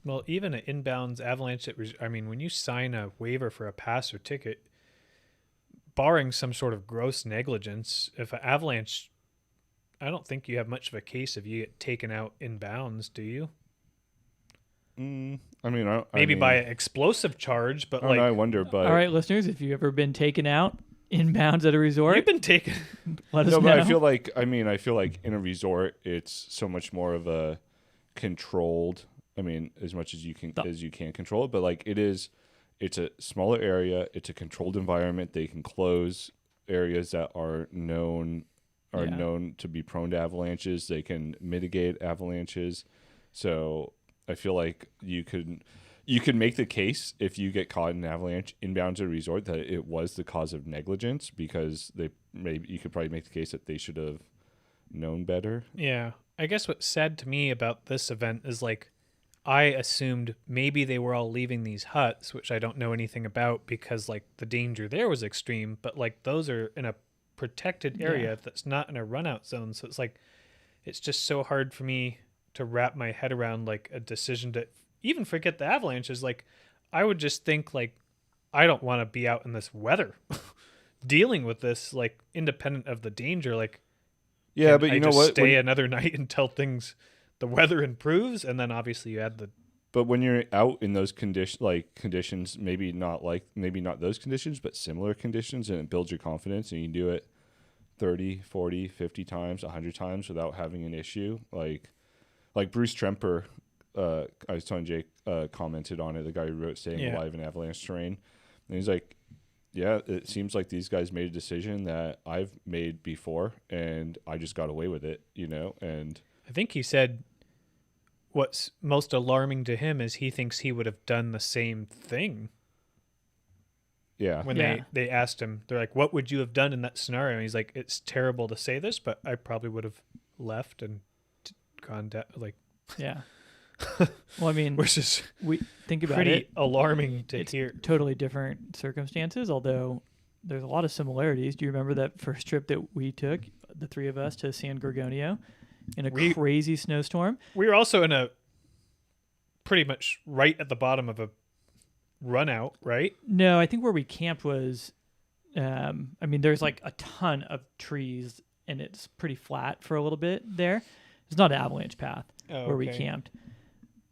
Well, even at inbounds Avalanche, I mean, when you sign a waiver for a pass or ticket, barring some sort of gross negligence, if an Avalanche, I don't think you have much of a case if you get taken out inbounds, do you? I mean, Maybe by an explosive charge, but like, I wonder, but All right, listeners, if you've ever been taken out inbounds at a resort, you've been taken. let us no, know. but I feel like in a resort, it's so much more of a controlled. I mean, as much as you can control it, but like it's a smaller area. It's a controlled environment. They can close areas that are known to be prone to avalanches. They can mitigate avalanches. So I feel like you could make the case if you get caught in an avalanche inbound to a resort that it was the cause of negligence, because you could probably make the case that they should have known better. Yeah. I guess what's sad to me about this event is like, I assumed maybe they were all leaving these huts, which I don't know anything about because like the danger there was extreme, but like those are in a protected area that's not in a run out zone. So it's like, it's just so hard for me to wrap my head around like a decision to even forget the avalanches. Like I would just think like, I don't want to be out in this weather dealing with this, like independent of the danger. Like, Yeah, but I you know just what? stay another night until the weather improves, and then obviously you add the. But when you're out in those conditions, maybe not those conditions, but similar conditions, and it builds your confidence, and you can do it 30, 40, 50 times, 100 times without having an issue. Like Bruce Tremper, I was telling Jake, commented on it, the guy who wrote Staying Alive in Avalanche Terrain. And he's like, yeah, it seems like these guys made a decision that I've made before, and I just got away with it, and I think he said what's most alarming to him is he thinks he would have done the same thing. Yeah. When they asked him, they're like, what would you have done in that scenario? And he's like, it's terrible to say this, but I probably would have left and gone down. Like, Yeah. Well, I mean, which is we think about pretty it. alarming to It's hear. totally different circumstances, although there's a lot of similarities. Do you remember that first trip that we took, the three of us, to San Gorgonio in a crazy snowstorm? We were also in a pretty much right at the bottom of a run out, right? No, I think where we camped was, I mean, there's like a ton of trees and it's pretty flat for a little bit there. It's not an avalanche path where we camped,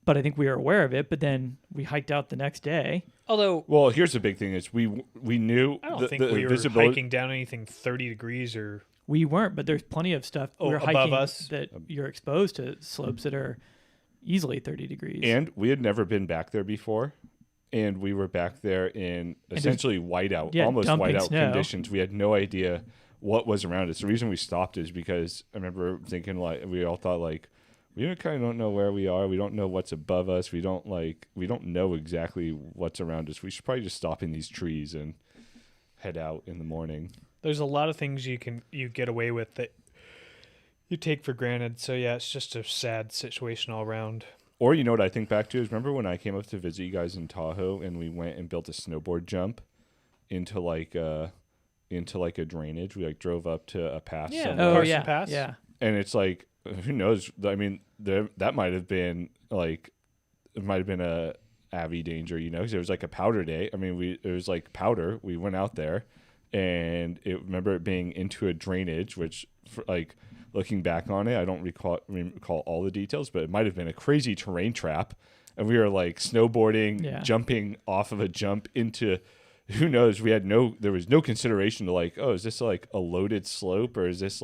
but I think we were aware of it. But then we hiked out the next day. Although, well, here's the big thing: is we knew I don't think we were hiking down anything 30 degrees or. We weren't, but there's plenty of stuff we were above hiking us that you're exposed to slopes that are easily 30 degrees. And we had never been back there before. And we were back there in essentially whiteout, almost whiteout conditions. We had no idea what was around us. The reason we stopped is because I remember thinking, like, we all thought, like, we kind of don't know where we are. We don't know what's above us. We don't know exactly what's around us. We should probably just stop in these trees and head out in the morning. There's a lot of things you get away with that you take for granted. So yeah, it's just a sad situation all around. Or what I think back to is, remember when I came up to visit you guys in Tahoe and we went and built a snowboard jump into like a drainage. We like drove up to a pass. Yeah. somewhere. Oh Carson yeah, Pass? yeah. And it's like, who knows? I mean, that might have been like, it might have been a Avi danger, because it was like a powder day. I mean, it was like powder. We went out there, and remember it being into a drainage, which looking back on it, I don't recall all the details, but it might have been a crazy terrain trap. And we were like snowboarding, jumping off of a jump into, who knows? There was no consideration to like, oh, is this like a loaded slope, or is this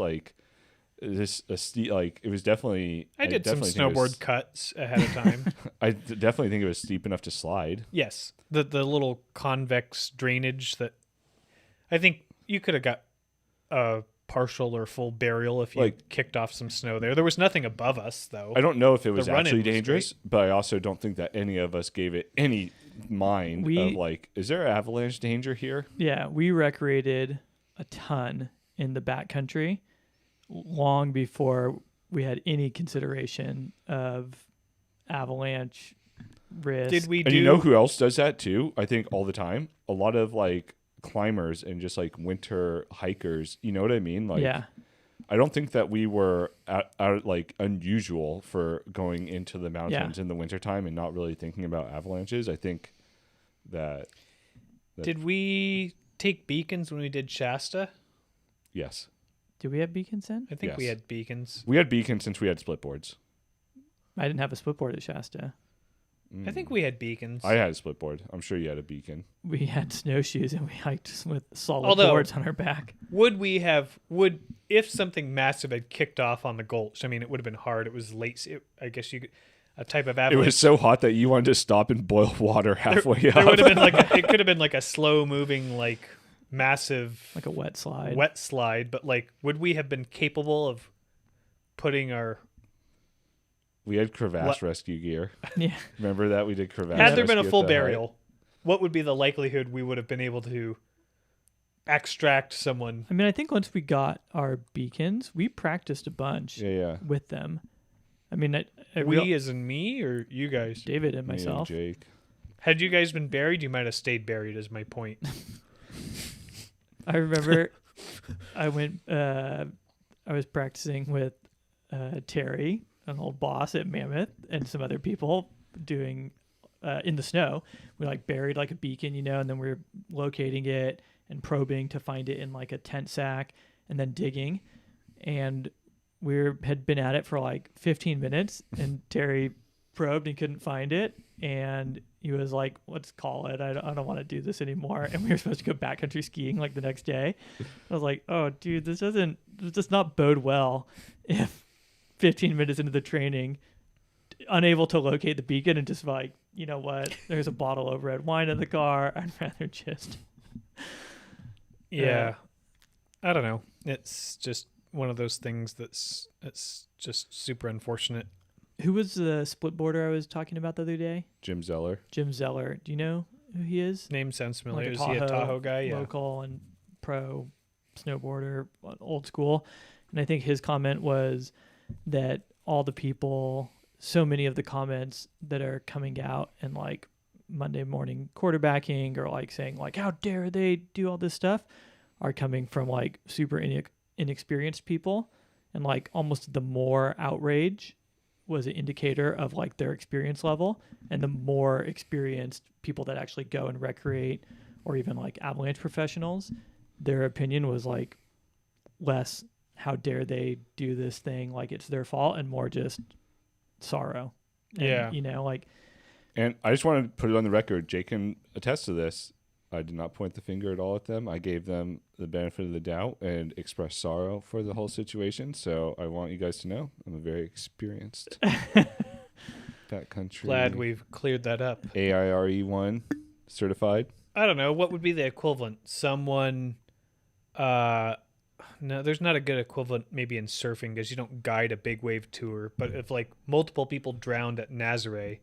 a steep? Like, it was definitely. I did some snowboard cuts ahead of time. I definitely think it was steep enough to slide. Yes, the little convex drainage that I think you could have got a partial or full burial if you kicked off some snow there. There was nothing above us, though. I don't know if it was The actually run-in was dangerous, but I also don't think that any of us gave it any mind of like, is there avalanche danger here? Yeah, we recreated a ton in the backcountry long before we had any consideration of avalanche risk. Did we And do? you know who else does that too? I think all the time. A lot of like climbers and just like winter hikers. You know what I mean? Like, yeah. I don't think that we were out like unusual for going into the mountains in the wintertime and not really thinking about avalanches. I think that Did we take beacons when we did Shasta? yes. Did we have beacons then? I think we Yes. had beacons. We had beacons since we had split boards. I didn't have a split board at Shasta. I think we had beacons. I had a split board. I'm sure you had a beacon. We had snowshoes and we hiked with solid Although- boards on our back. Would if something massive had kicked off on the gulch? I mean, it would have been hard. It was late. I guess a type of It avalanche. was so hot that you wanted to stop and boil water halfway There up. would have been it could have been like a slow moving, like massive Like a wet slide. wet slide. But like, would we have been capable of putting our? We had crevasse rescue gear. Yeah. Remember that? We did crevasse Had there been a rescue full at the hut. burial, what would be the likelihood we would have been able to extract someone? I mean, I think once we got our beacons, we practiced a bunch Yeah. with them. I mean, We as in me or you guys? David and Me and myself. Jake. Had you guys been buried, you might have stayed buried. Is my point. I remember I was practicing with Terry, an old boss at Mammoth, and some other people doing in the snow. We like buried like a beacon, and then we were locating it and probing to find it in like a tent sack and then digging. And had been at it for like 15 minutes and Terry probed and couldn't find it. And he was like, let's call it. I don't want to do this anymore. And we were supposed to go backcountry skiing like the next day. I was like, oh, dude, this does not bode well if 15 minutes into the training, unable to locate the beacon and just like, you know what, there's a bottle of red wine in the car. I'd rather just. Yeah. I don't know. It's just one of those things it's just super unfortunate. Who was the split boarder I was talking about the other day? Jim Zeller. Jim Zeller. Do you know who he is? Name sounds familiar. Like Is he a Tahoe guy? Yeah. Local and pro snowboarder, old school. And I think his comment was that all the people, so many of the comments that are coming out and like Monday morning quarterbacking or like saying like, how dare they do all this stuff, are coming from like super inexperienced people. And like almost the more outrage was an indicator of like their experience level, and the more experienced people that actually go and recreate, or even like avalanche professionals, their opinion was like less how dare they do this thing like it's their fault, and more just sorrow. And, Yeah. And I just want to put it on the record. Jake can attest to this. I did not point the finger at all at them. I gave them the benefit of the doubt and expressed sorrow for the whole situation. So I want you guys to know I'm a very experienced backcountry. Glad we've cleared that up. AIRE1 certified. I don't know. What would be the equivalent? Someone, no, there's not a good equivalent maybe in surfing because you don't guide a big wave tour. But if like multiple people drowned at Nazare,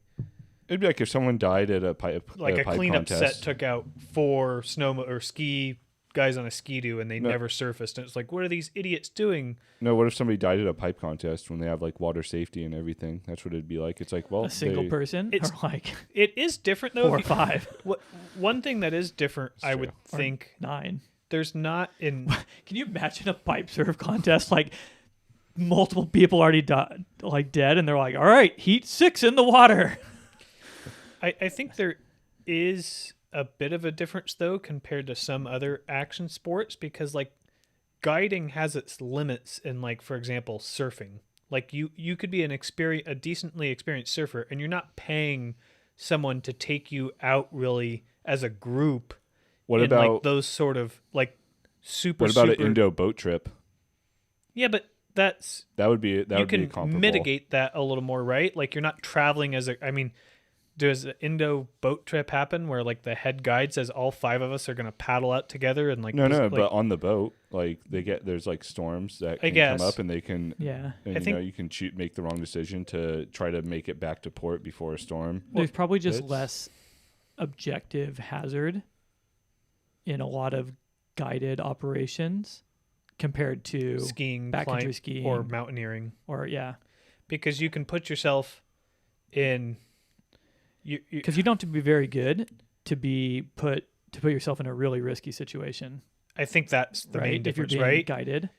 It'd be like if someone died at a pipe, like at a pipe cleanup contest. set took out 4 or ski guys on a ski-doo and they No. never surfaced. And it's like, what are these idiots doing? No, what if somebody died at a pipe contest when they have like water safety and everything? That's what it'd be like. It's like, well, A single they- person, It's- or like It is different though. 4 or if you- 5, One thing that is different, I true. would Or think, 9. there's not in Can you imagine a pipe surf contest like multiple people already dead, and they're like, all right, heat 6 in the water. I think there is a bit of a difference though compared to some other action sports because like guiding has its limits in, like, for example, surfing. Like you could be a decently experienced surfer, and you're not paying someone to take you out really as a group. What in like about those sort of like super? what about super, an Indo boat trip? Yeah, but that's That would be you can comparable. mitigate that a little more, right? Like you're not traveling as a. I mean, does an Indo boat trip happen where like the head guide says all 5 of us are gonna paddle out together and like No, like, but on the boat, like there's like storms that I can guess. come up, and they can, Yeah. and I think- you can make the wrong decision to try to make it back to port before a storm. There's probably just hits. less objective hazard in a lot of guided operations compared to skiing, backcountry skiing or mountaineering, or yeah, because you can put yourself in. because you don't have to be very good to put yourself in a really risky situation, I think that's the right? main If you're difference, being right? guided,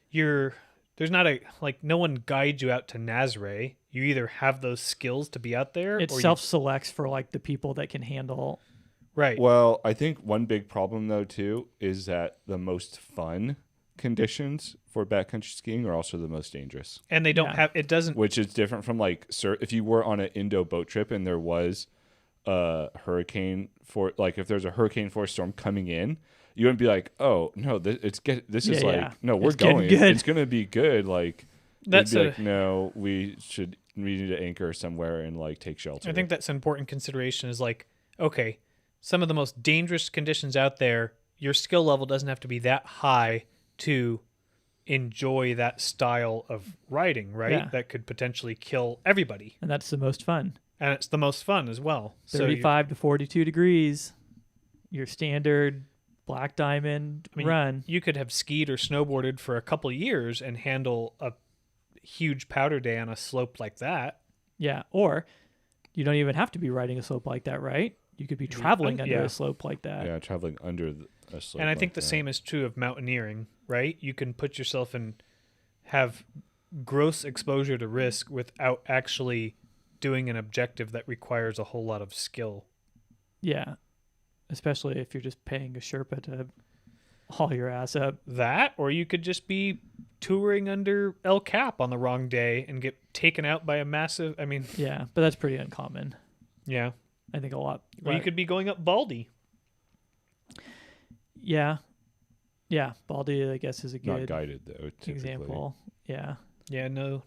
There's not no one guides you out to Nazare. You either have those skills to be out there, it or self-selects for like the people that can handle. right. Well, I think one big problem though too is that the most fun conditions for backcountry skiing are also the most dangerous, And they don't Yeah. have it doesn't which is different from like if you were on an Indo boat trip and there was a hurricane if there's a hurricane force storm coming in, you wouldn't be like, oh no, this is Yeah, like yeah. no, we're It's getting going, good. it's gonna be good. Like That's you'd be like, no, we need to anchor somewhere and like take shelter. I think that's an important consideration is like, okay, some of the most dangerous conditions out there, your skill level doesn't have to be that high to enjoy that style of riding, right? Yeah. That could potentially kill everybody. And that's the most fun. And it's the most fun as well. So 35 to 42 degrees, your standard black diamond run. you could have skied or snowboarded for a couple of years and handle a huge powder day on a slope like that. Yeah, or you don't even have to be riding a slope like that, right? You could be traveling under yeah. a slope like that. yeah, traveling under a slope. And I think like the that. same is true of mountaineering, right? You can put yourself in, have gross exposure to risk without actually doing an objective that requires a whole lot of skill. Yeah, especially if you're just paying a Sherpa to haul your ass up. That, or you could just be touring under El Cap on the wrong day and get taken out by a massive, Yeah, but that's pretty uncommon. yeah. I think a lot. Or you could be going up Baldy. Yeah. Yeah, Baldy, I guess, is a not good guided though. Typically. example. Yeah. Yeah, no,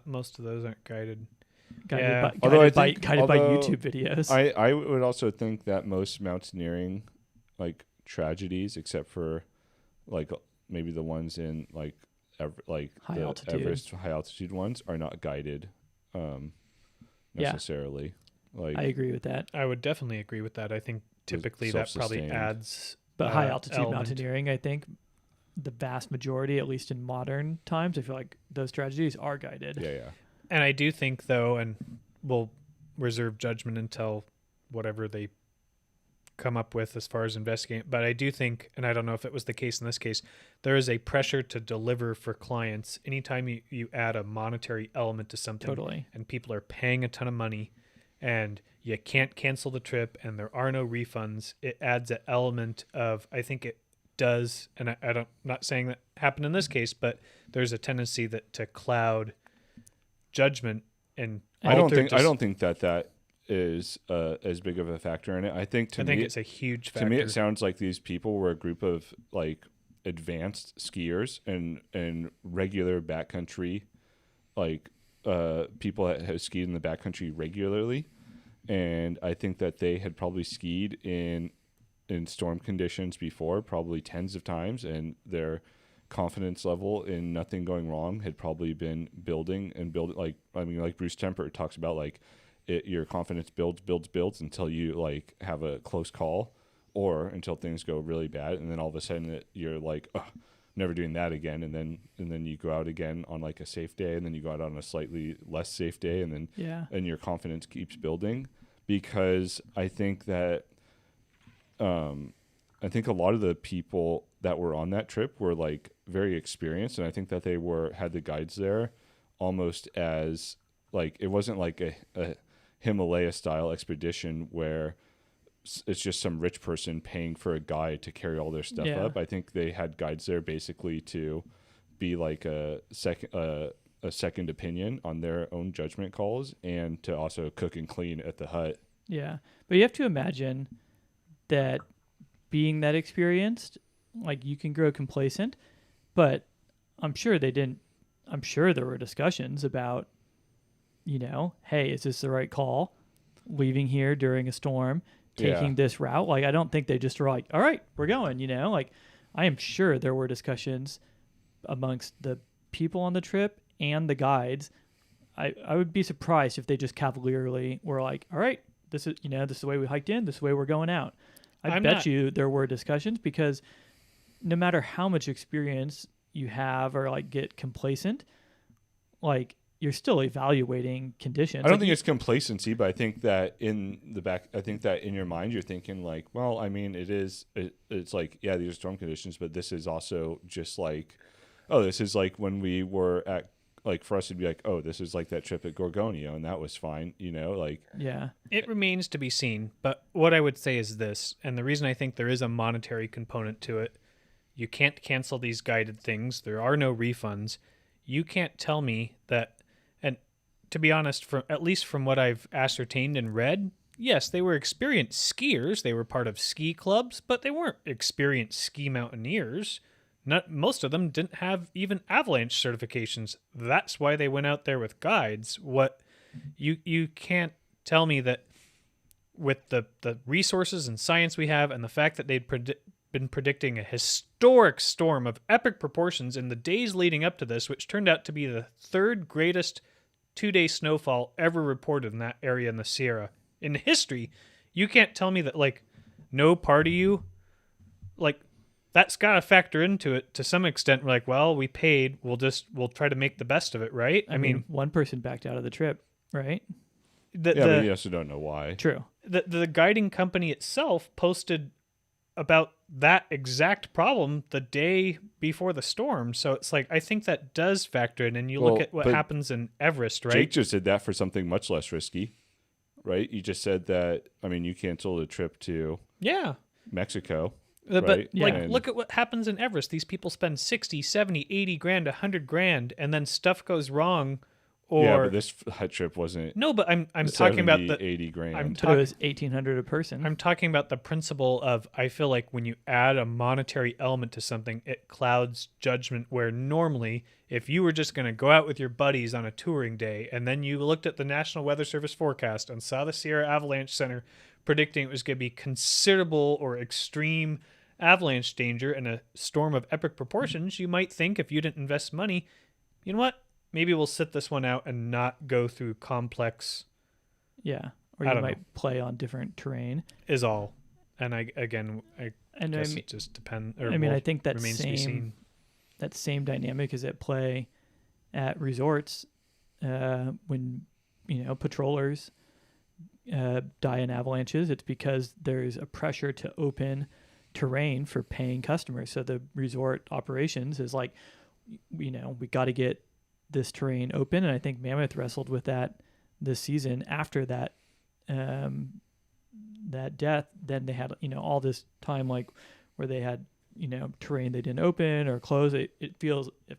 most of those aren't guided. Guided Yeah. by, Although I guided by, think- guided by although YouTube videos. I would also think that most mountaineering tragedies, except for like maybe the ones in High the altitude. Everest high altitude ones, are not guided Yeah. necessarily. I agree with that. I would definitely agree with that. I think typically that probably self-sustained. adds. But high altitude element. mountaineering, I think the vast majority, at least in modern times, I feel like those tragedies are guided. yeah. And I do think, though, and we'll reserve judgment until whatever they come up with as far as investigating, but I do think, and I don't know if it was the case in this case, there is a pressure to deliver for clients anytime you add a monetary element to something. Totally. And people are paying a ton of money and you can't cancel the trip and there are no refunds. It adds an element of, I think it does, and I don't, not saying that happened in this case, but there's a tendency to cloud judgment and I don't alter think that is as big of a factor in it. I think I think it's a huge factor. to me it sounds like these people were a group of advanced skiers and regular backcountry people that have skied in the backcountry regularly, and I think that they had probably skied in storm conditions before, probably tens of times, and their confidence level in nothing going wrong had probably been building. Like Bruce Temper talks about, your confidence builds until you have a close call, or until things go really bad, and then all of a sudden you're like, oh, never doing that again, and then you go out again on a safe day, and then you go out on a slightly less safe day, and then and your confidence keeps building, because I think that a lot of the people that were on that trip were very experienced, and I think that they had the guides there almost as it wasn't a Himalaya style expedition where it's just some rich person paying for a guide to carry all their stuff up. I think they had guides there basically to be like a second opinion on their own judgment calls, and to also cook and clean at the hut. Yeah. But you have to imagine that being that experienced, like you can grow complacent, but I'm sure there were discussions about, hey, is this the right call? Leaving here during a storm, taking this route. Like, I don't think they just were like, all right, we're going, like I am sure there were discussions amongst the people on the trip and the guides. I would be surprised if they just cavalierly were like, all right, this is the way we hiked in, this is the way we're going out. I bet you there were discussions, because no matter how much experience you have or like get complacent, like you're still evaluating conditions. I don't think it's complacency, but I think that in your mind you're thinking like, well, I mean, it's like, yeah, these are storm conditions, but this is also just like, oh, this is like when we were at, like, for us to be like, oh, this is like that trip at Gorgonio, and that was fine, like. Yeah. It remains to be seen, but what I would say is this, and the reason I think there is a monetary component to it, you can't cancel these guided things. There are no refunds. You can't tell me that, and to be honest, at least from what I've ascertained and read, yes, they were experienced skiers. They were part of ski clubs, but they weren't experienced ski mountaineers. Most of them didn't have even avalanche certifications. That's why they went out there with guides. What you can't tell me that with the resources and science we have, and the fact that they'd been predicting a historic storm of epic proportions in the days leading up to this, which turned out to be the third greatest 2-day snowfall ever reported in that area in the Sierra in history. You can't tell me that, like, no part of you, like, that's got to factor into it to some extent. We're like, well, we paid. We'll try to make the best of it, right? I mean, one person backed out of the trip, right? But you also don't know why. True. The guiding company itself posted about that exact problem the day before the storm. So it's like, I think that does factor in. And you look at what happens in Everest, right? Jake just did that for something much less risky, right? You just said that, I mean, you canceled a trip to Mexico. But right? Look at what happens in Everest. These people spend 60, 70, 80 grand, 100 grand, and then stuff goes wrong. But this trip wasn't. No, but I'm talking about the 80 grand. But it was $1,800 a person. I'm talking about the principle of, I feel like when you add a monetary element to something, it clouds judgment, where normally if you were just going to go out with your buddies on a touring day and then you looked at the National Weather Service forecast and saw the Sierra Avalanche Center predicting it was going to be considerable or extreme avalanche danger and a storm of epic proportions, you might think, if you didn't invest money, you know what? Maybe we'll sit this one out and not go through complex. Yeah. Or you might play on different terrain. Is all. And I guess it just depends. I think that same dynamic is at play at resorts when, patrollers die in avalanches. It's because there's a pressure to open terrain for paying customers. So the resort operations is like, we got to get this terrain open. And I think Mammoth wrestled with that this season after that death. Then they had, all this time, like, where they had, terrain they didn't open or close. It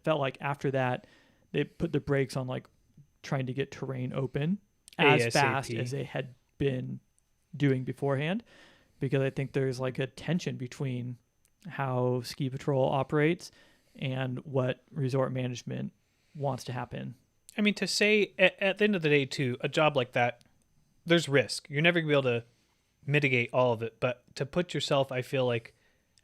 felt like after that they put the brakes on, like, trying to get terrain open as ASAP. fast as they had been doing beforehand, because I think there's like a tension between how ski patrol operates and what resort management wants to happen. I mean, to say at the end of the day, too, a job like that, there's risk. You're never going to be able to mitigate all of it, but to put yourself, I feel like,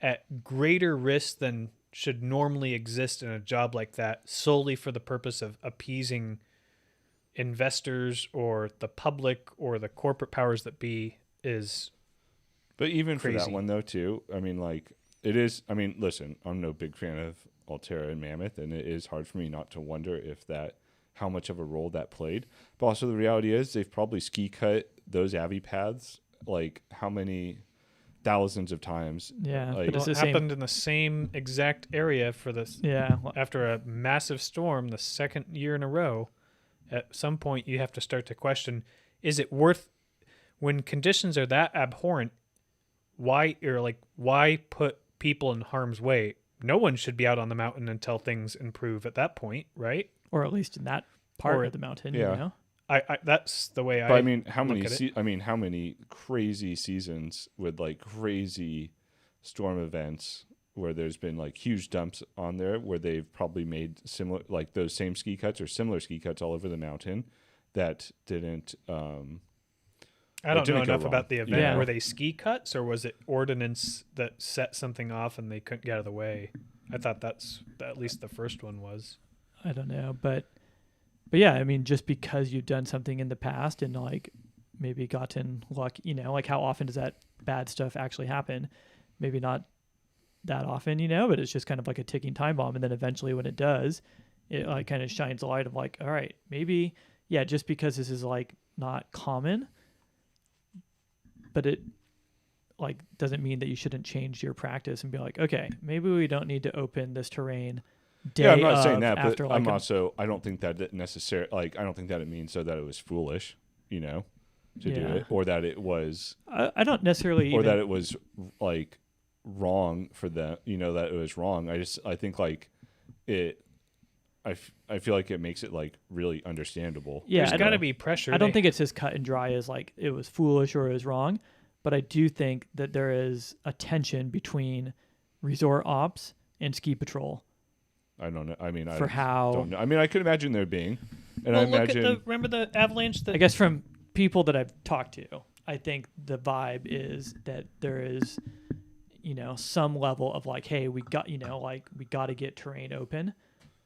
at greater risk than should normally exist in a job like that, solely for the purpose of appeasing investors or the public or the corporate powers that be, is But even crazy. For that one, though, too, I mean, like, it is, I mean, listen, I'm no big fan of Altera and Mammoth, and it is hard for me not to wonder how much of a role that played. But also the reality is they've probably ski cut those Avi paths, like, how many thousands of times. Yeah. Like, But it happened in the same exact area for this. Yeah. After a massive storm, the second year in a row, at some point you have to start to question, is it worth, when conditions are that abhorrent, why put people in harm's way? no one should be out on the mountain until things improve at that point, right? Or at least in that part Or- of the mountain, yeah. you know? I that's the way But I mean, how look many? at it. How many crazy seasons with like crazy storm events where there's been like huge dumps on there where they've probably made similar, like those same ski cuts or similar ski cuts all over the mountain that didn't. I don't know didn't go enough wrong. about the event. Yeah. Were they ski cuts or was it ordnance that set something off and they couldn't get out of the way? I thought that's at least the first one was. I don't know, but yeah, I mean, just because you've done something in the past and like maybe gotten lucky, you know, like how often does that bad stuff actually happen? Maybe not that often, you know, but it's just kind of like a ticking time bomb. And then eventually when it does, it like kind of shines a light of like, all right, maybe, yeah, just because this is like not common, but it like doesn't mean that you shouldn't change your practice and be like, okay, maybe we don't need to open this terrain day Yeah, I'm not saying of that, but after like I'm a- also. I don't think that it necessarily. Like, I don't think that it means so that it was foolish, you know, to do Yeah. it, or that it was, I don't necessarily or even that it was like wrong for them. You know, that it was wrong. I think like it. I feel like it makes it like really understandable. yeah, There's I got to don't- be pressure. I don't They- think it's as cut and dry as like it was foolish or it was wrong, but I do think that there is a tension between resort ops and ski patrol I don't know. I mean, I for how don't know. I mean, I could imagine there being, and well, I look imagine. at the remember the avalanche that I guess from people that I've talked to, I think the vibe is that there is, you know, some level of like, hey, we got, you know, like we got to get terrain open.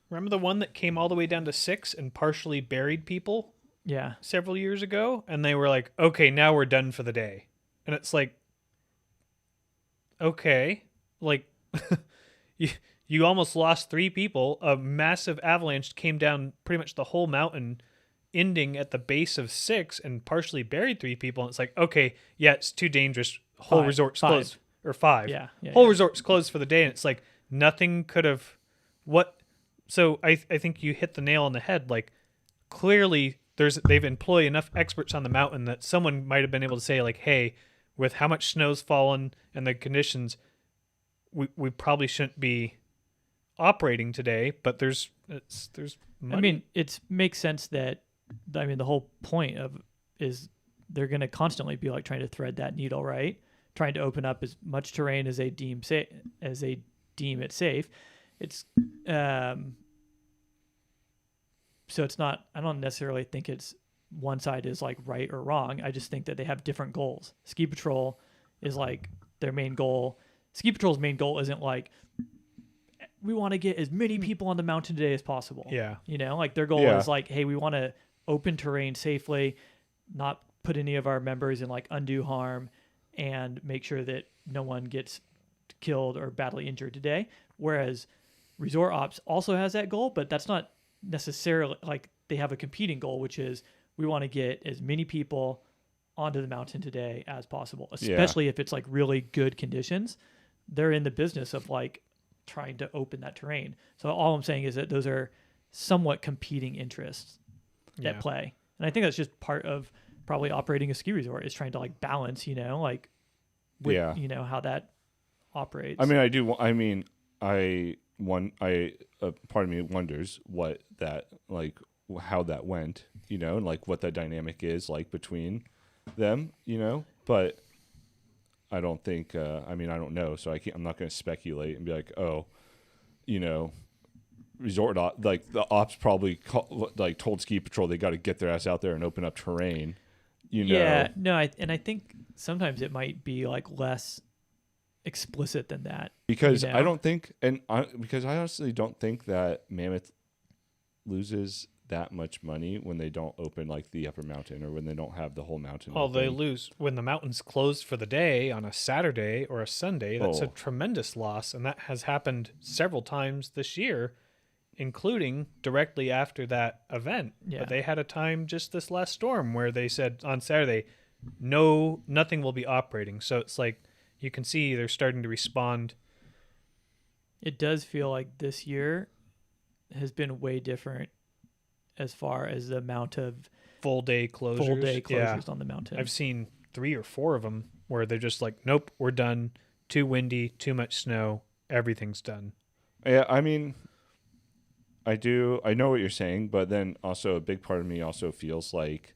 remember the one that came all the way down to 6 and partially buried people Yeah. several years ago, and they were like, "Okay, now we're done for the day," and it's like, okay, like you almost lost 3 people. A massive avalanche came down pretty much the whole mountain, ending at the base of 6 and partially buried 3 people. And it's like, okay, yeah, it's too dangerous. Whole Five. resort's Five. closed, or 5. Yeah. Yeah. Whole yeah. resort's closed for the day, and it's like nothing could have. What? So I think you hit the nail on the head. Like clearly, they've employed enough experts on the mountain that someone might have been able to say like, hey, with how much snow's fallen and the conditions, we probably shouldn't be operating today. But there's money. I mean, it makes sense that, I mean, the whole point of is they're going to constantly be like trying to thread that needle, right? Trying to open up as much terrain as they deem it safe. It's so it's not. I don't necessarily think it's one side is like right or wrong. I just think that they have different goals. Ski Patrol is like their main goal. Ski Patrol's main goal isn't like we want to get as many people on the mountain today as possible. yeah. You know, like their goal Yeah. is like, hey, we want to open terrain safely, not put any of our members in like undue harm, and make sure that no one gets killed or badly injured today. Whereas Resort Ops also has that goal, but that's not necessarily like they have a competing goal, which is we want to get as many people onto the mountain today as possible, especially if it's like really good conditions. They're in the business of like trying to open that terrain. So all I'm saying is that those are somewhat competing interests at Yeah. play. And I think that's just part of probably operating a ski resort is trying to like balance, you know, like with, Yeah. you know, how that operates. I mean, I do. I mean, part of me wonders what that like how that went, you know, and like what that dynamic is like between them, you know. But I don't think. I mean, I don't know, so I'm not going to speculate and be like, oh, you know, like the ops probably like told Ski Patrol they got to get their ass out there and open up terrain, you know. Yeah, no, I think sometimes it might be like less explicit than that. Because you know? I don't think, because I honestly don't think that Mammoth loses that much money when they don't open like the upper mountain or when they don't have the whole mountain. Well, they open. lose when the mountain's closed for the day on a Saturday or a Sunday. That's a Oh. tremendous loss, and that has happened several times this year, including directly after that event. Yeah. But they had a time just this last storm where they said on Saturday, no, nothing will be operating. So it's like you can see they're starting to respond. It does feel like this year has been way different as far as the amount of Full day closures. full day Yeah. closures on the mountain. I've seen 3 or 4 of them where they're just like, nope, we're done. Too windy, too much snow. Everything's done. Yeah, I mean, I know what you're saying, but then also a big part of me also feels like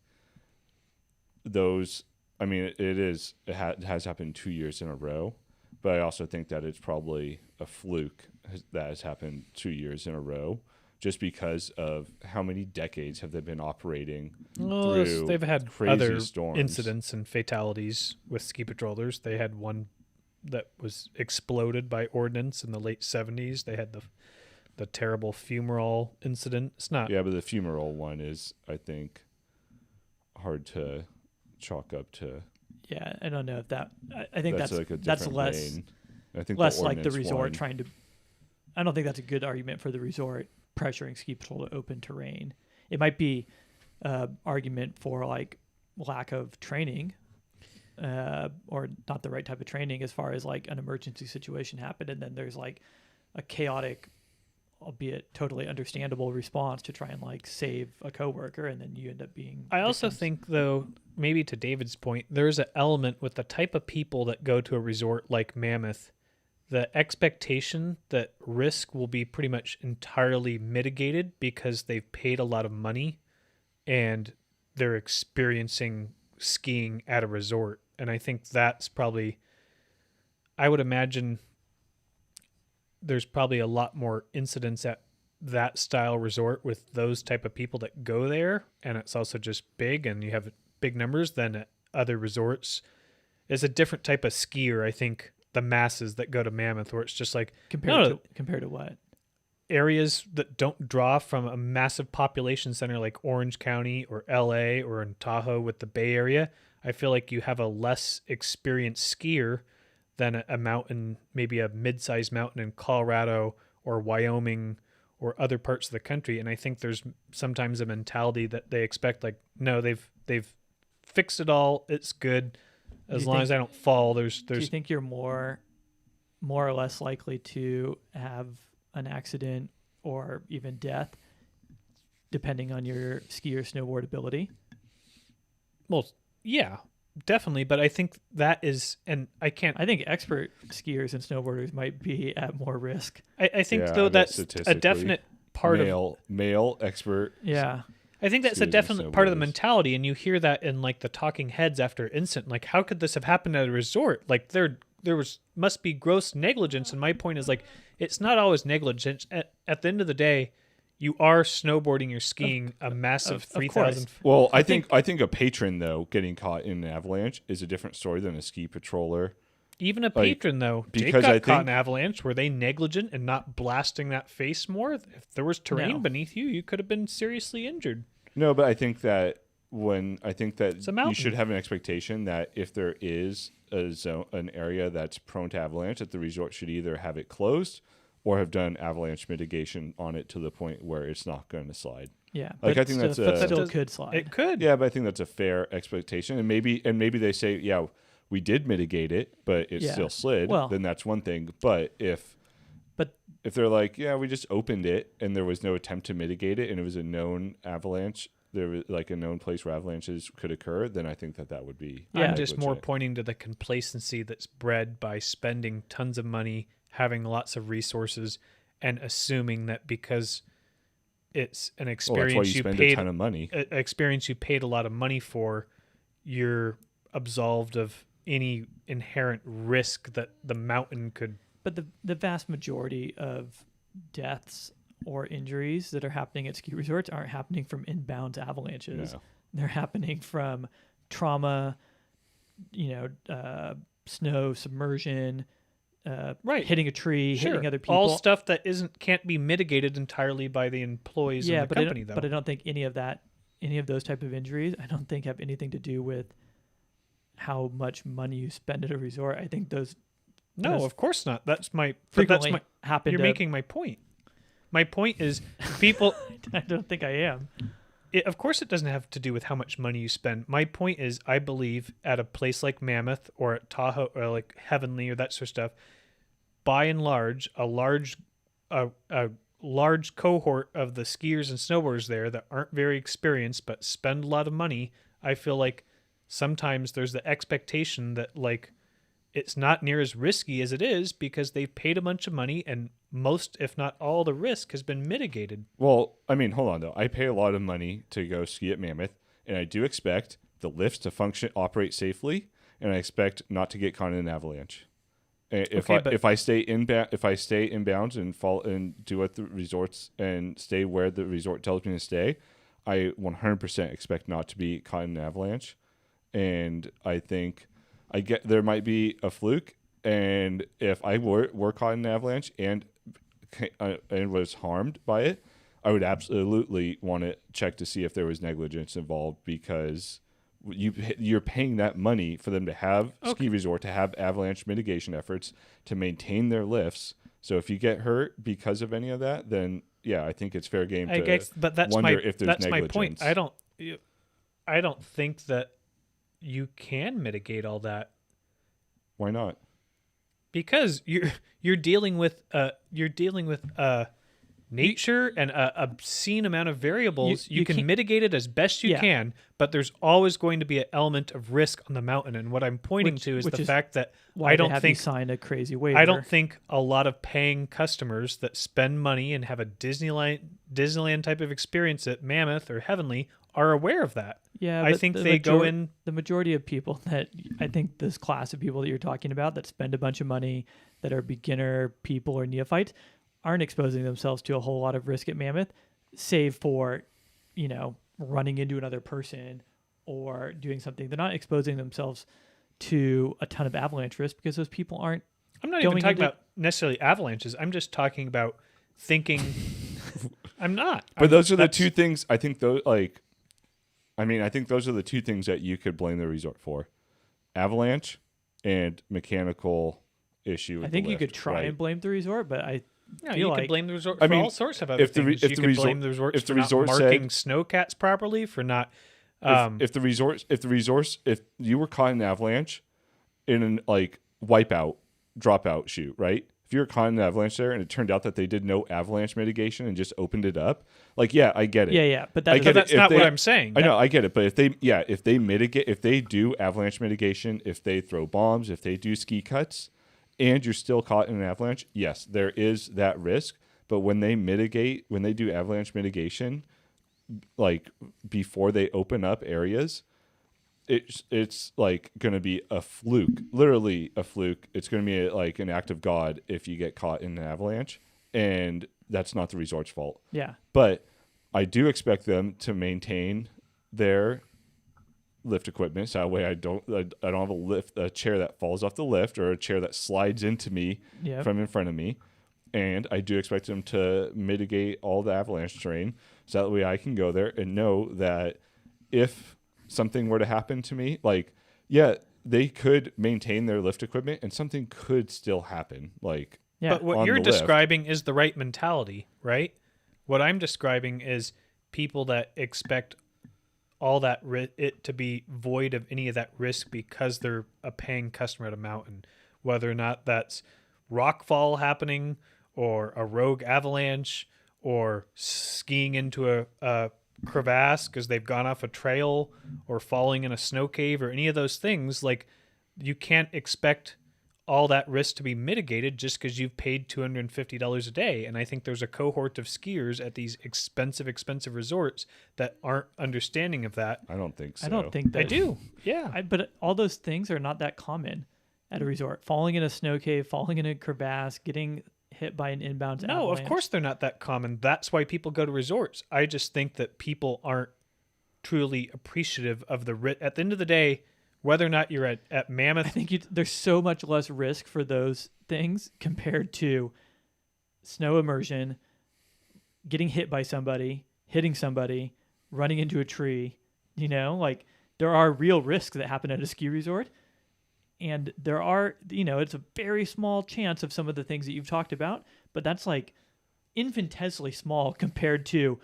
those. I mean, it has happened 2 years in a row, but I also think that it's probably a fluke that has happened 2 years in a row, just because of how many decades have they been operating Well, through they've had crazy other storms. incidents and fatalities with ski patrollers. They had one that was exploded by ordnance in the late 70s. They had the terrible fumarole incident. It's not. Yeah, but the fumarole one is, I think, hard to chalk up to. Yeah, I don't know if that. I think that's like a that's different less vein. I think less the like the ordnance resort one, trying to. I don't think that's a good argument for the resort pressuring ski patrol to open terrain. It might be argument for like lack of training, or not the right type of training as far as like an emergency situation happened, and then there's like a chaotic, albeit totally understandable response to try and like save a coworker, and then you end up being. I also victims. think, though, maybe to David's point, there's an element with the type of people that go to a resort like Mammoth, the expectation that risk will be pretty much entirely mitigated because they've paid a lot of money and they're experiencing skiing at a resort. And I think that's probably, I would imagine there's probably a lot more incidents at that style resort with those type of people that go there, and it's also just big and you have big numbers than at other resorts. It's a different type of skier, I think, the masses that go to Mammoth, where it's just like compared to what? areas that don't draw from a massive population center like Orange County or LA or in Tahoe with the Bay Area. I feel like you have a less experienced skier than a mountain, maybe a mid-sized mountain in Colorado or Wyoming or other parts of the country. And I think there's sometimes a mentality that they expect, like, no, they've fixed it all. It's good. As long as I don't fall, Do you think you're more or less likely to have an accident or even death depending on your ski or snowboard ability? Well, yeah, definitely. But I think that is, and I think expert skiers and snowboarders might be at more risk. I think, though, that's a definite part of male expert. Yeah. I think that's a definite part of the mentality, and you hear that in like the talking heads after incident. Like, how could this have happened at a resort? Like, there must be gross negligence. And my point is, like, it's not always negligence. At the end of the day, you are snowboarding or skiing a massive 3,000. Well, I think a patron, though, getting caught in an avalanche is a different story than a ski patroller. Even a patron, though, Jake got caught in an avalanche. Were they negligent in not blasting that face more? If there was terrain beneath you, you could have been seriously injured. No, but I think that you should have an expectation that if there is an area that's prone to avalanche, that the resort should either have it closed or have done avalanche mitigation on it to the point where it's not going to slide. Yeah, like I think still could slide. It could. Yeah, but I think that's a fair expectation, and maybe they say, yeah, we did mitigate it, but it still slid. Well, then that's one thing. But if they're like, yeah, we just opened it and there was no attempt to mitigate it, and it was a known avalanche, there was like a known place where avalanches could occur, then I think that would be. I'm just more pointing to the complacency that's bred by spending tons of money, having lots of resources, and assuming that because it's an experience that's why you spend a ton of money, an experience you paid a lot of money for, you're absolved of any inherent risk that the mountain could. But the vast majority of deaths or injuries that are happening at ski resorts aren't happening from inbound avalanches. No. They're happening from trauma, snow submersion, hitting a tree, hitting other people. All stuff that can't be mitigated entirely by the employees in the company, though. But I don't think any of those type of injuries, I don't think have anything to do with how much money you spend at a resort. I think those of course not. Happen. You're making my point. My point is, people. I don't think I am. Of course, it doesn't have to do with how much money you spend. My point is, I believe at a place like Mammoth or at Tahoe or like Heavenly or that sort of stuff, by and large, a large cohort of the skiers and snowboarders there that aren't very experienced but spend a lot of money. I feel like sometimes there's the expectation that, like, it's not near as risky as it is because they've paid a bunch of money and most, if not all, the risk has been mitigated. Well, I mean, hold on though. I pay a lot of money to go ski at Mammoth, and I do expect the lifts to operate safely, and I expect not to get caught in an avalanche. If I stay inbounds and fall and do what the resorts and stay where the resort tells me to stay, I 100% expect not to be caught in an avalanche. And I think there might be a fluke, and if I were caught in an avalanche and was harmed by it, I would absolutely want to check to see if there was negligence involved, because you're paying that money for them to have ski resort, to have avalanche mitigation efforts, to maintain their lifts. So if you get hurt because of any of that, then yeah, I think it's fair game I to guess, but that's wonder if there's that's negligence. my point. I don't think that you can mitigate all that, Why not? because you're dealing with nature and a obscene amount of variables. You can mitigate it as best you can, but there's always going to be an element of risk on the mountain. And what I'm pointing to is the fact that I don't think sign a crazy waiver. I don't think a lot of paying customers that spend money and have a Disneyland type of experience at Mammoth or Heavenly are aware of that. Yeah, I think they go in. The majority of people that I think this class of people that you're talking about that spend a bunch of money, that are beginner people or neophytes, aren't exposing themselves to a whole lot of risk at Mammoth, save for, running into another person or doing something. They're not exposing themselves to a ton of avalanche risk because those people aren't. I'm not even talking about necessarily avalanches. I'm just talking about thinking. I'm not. But those are the two things. I think I think those are the two things that you could blame the resort for: avalanche and mechanical issue. I think you could try and blame the resort, but you could blame the resort for all sorts of other things. You could blame the resort for not marking snowcats properly, for not. If you were caught in an avalanche in an wipeout dropout shoot, right? If you were caught in an avalanche there and it turned out that they did no avalanche mitigation and just opened it up, yeah, I get it. Yeah, but that's not what I'm saying. I know, I get it. But if they mitigate, if they do avalanche mitigation, if they throw bombs, if they do ski cuts, and you're still caught in an avalanche, yes, there is that risk. But when they do avalanche mitigation, before they open up areas, it's going to be a fluke, literally a fluke. It's going to be an act of God if you get caught in an avalanche, and that's not the resort's fault. Yeah. But I do expect them to maintain their lift equipment, so that way I don't have a chair that falls off the lift or a chair that slides into me from in front of me. And I do expect them to mitigate all the avalanche terrain, so that way I can go there and know that if something were to happen to me, they could maintain their lift equipment and something could still happen. But what you're describing is the right mentality, right? What I'm describing is people that expect all that it to be void of any of that risk because they're a paying customer at a mountain, whether or not that's rockfall happening or a rogue avalanche or skiing into a crevasse because they've gone off a trail or falling in a snow cave or any of those things. You can't expect all that risk to be mitigated just because you've paid $250 a day. And I think there's a cohort of skiers at these expensive resorts that aren't understanding of that. I don't think so. I don't think that. I do. Yeah. But all those things are not that common at a resort. Falling in a snow cave, falling in a crevasse, getting hit by an inbound avalanche. Of course they're not that common. That's why people go to resorts. I just think that people aren't truly appreciative of at the end of the day, whether or not you're at Mammoth. I think there's so much less risk for those things compared to snow immersion, getting hit by somebody, hitting somebody, running into a tree. There are real risks that happen at a ski resort. And there are, it's a very small chance of some of the things that you've talked about, but that's infinitesimally small compared to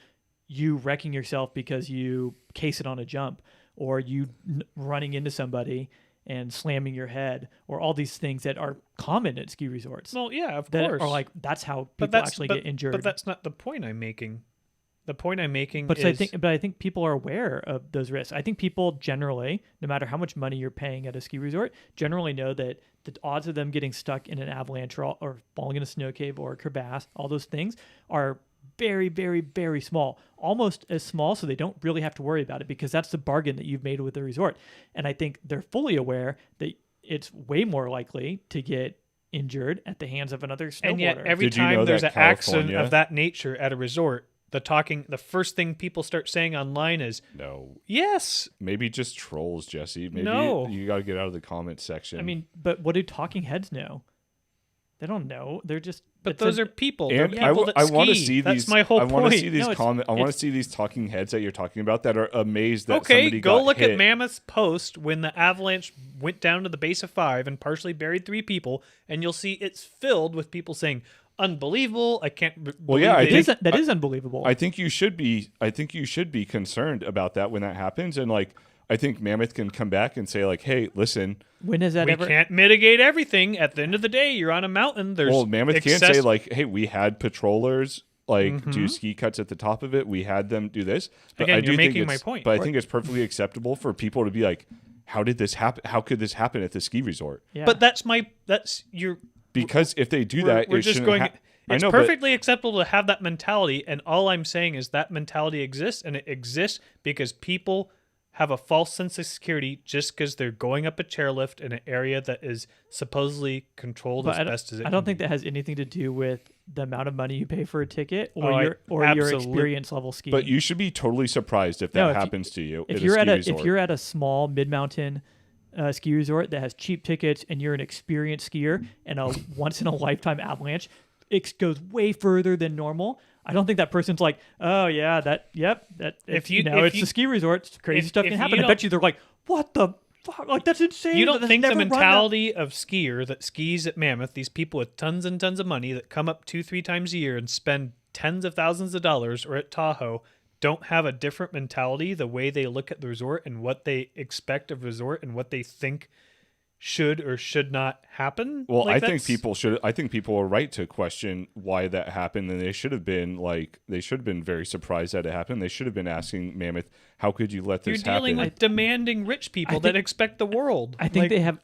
you wrecking yourself because you case it on a jump, or you running into somebody and slamming your head, or all these things that are common at ski resorts. Well, yeah, of that course. Are that's how people actually get injured. But that's not the point I'm making. The point I'm making But is I think people are aware of those risks. I think people generally, no matter how much money you're paying at a ski resort, generally know that the odds of them getting stuck in an avalanche or falling in a snow cave or a crevasse, all those things are very, very, very small, almost as small, so they don't really have to worry about it because that's the bargain that you've made with the resort. And I think they're fully aware that it's way more likely to get injured at the hands of another snowboarder. and yet every Did you know time there's an that accident California- of that nature at a resort, the first thing people start saying online is, No, yes, maybe just trolls, Jesse. Maybe No. you got to get out of the comment section. I mean, but what do talking heads know? They don't know. They're just. but those are people. They're and people that I want to ski. see That's these. my whole I want to point. see these No, it's- comment. I want to it's- see these talking heads that you're talking about that are amazed that Okay, somebody go got look hit. at Mammoth's post when the avalanche went down to the base of 5 and partially buried 3 people, and you'll see it's filled with people saying, "Unbelievable! I can't." Well, yeah, I believe think- they-" That is unbelievable. I think you should be. I think you should be concerned about that when that happens, and like I think Mammoth can come back and say like, "Hey, listen." When has that we ever? can't mitigate everything. At the end of the day, you're on a mountain. There's Well, Mammoth can't excess- say like, "Hey, we had patrollers like Mm-hmm. do ski cuts at the top of it. We had them do this." But Again, I you're do think making my it's- point. But I think it's perfectly acceptable for people to be like, "How did this happen? How could this happen at the ski resort?" Yeah. But that's your. Because if they do We're, that, we're it just shouldn't going. I It's know, but perfectly acceptable to have that mentality, and all I'm saying is that mentality exists, and it exists because people have a false sense of security just because they're going up a chairlift in an area that is supposedly controlled But as best as it I can don't think be. that has anything to do with the amount of money you pay for a ticket or Oh, your absolute- experience level skiing. But you should be totally surprised if No, that if you- happens to you. if at you're a at ski a resort. if you're at a small mid mountain ski resort that has cheap tickets and you're an experienced skier and a once in a lifetime avalanche, it goes way further than normal. I don't think that person's like, oh yeah, that If it's, you- know, if it's you- the ski resort, crazy if- stuff if can you happen. I don't- bet you they're like, what the fuck? Like that's insane. You don't That's think the never run that." mentality of skier that skis at Mammoth, these people with tons and tons of money that come up 2-3 times a year and spend tens of thousands of dollars, or at Tahoe, don't have a different mentality, the way they look at the resort and what they expect of resort and what they think should or should not happen? Well, Like, I think that's- people should. I think people are right to question why that happened, and they should have been very surprised that it happened. They should have been asking Mammoth, "How could you let You're this dealing happen?" with demanding rich people that think- expect the world. I think Like, they have,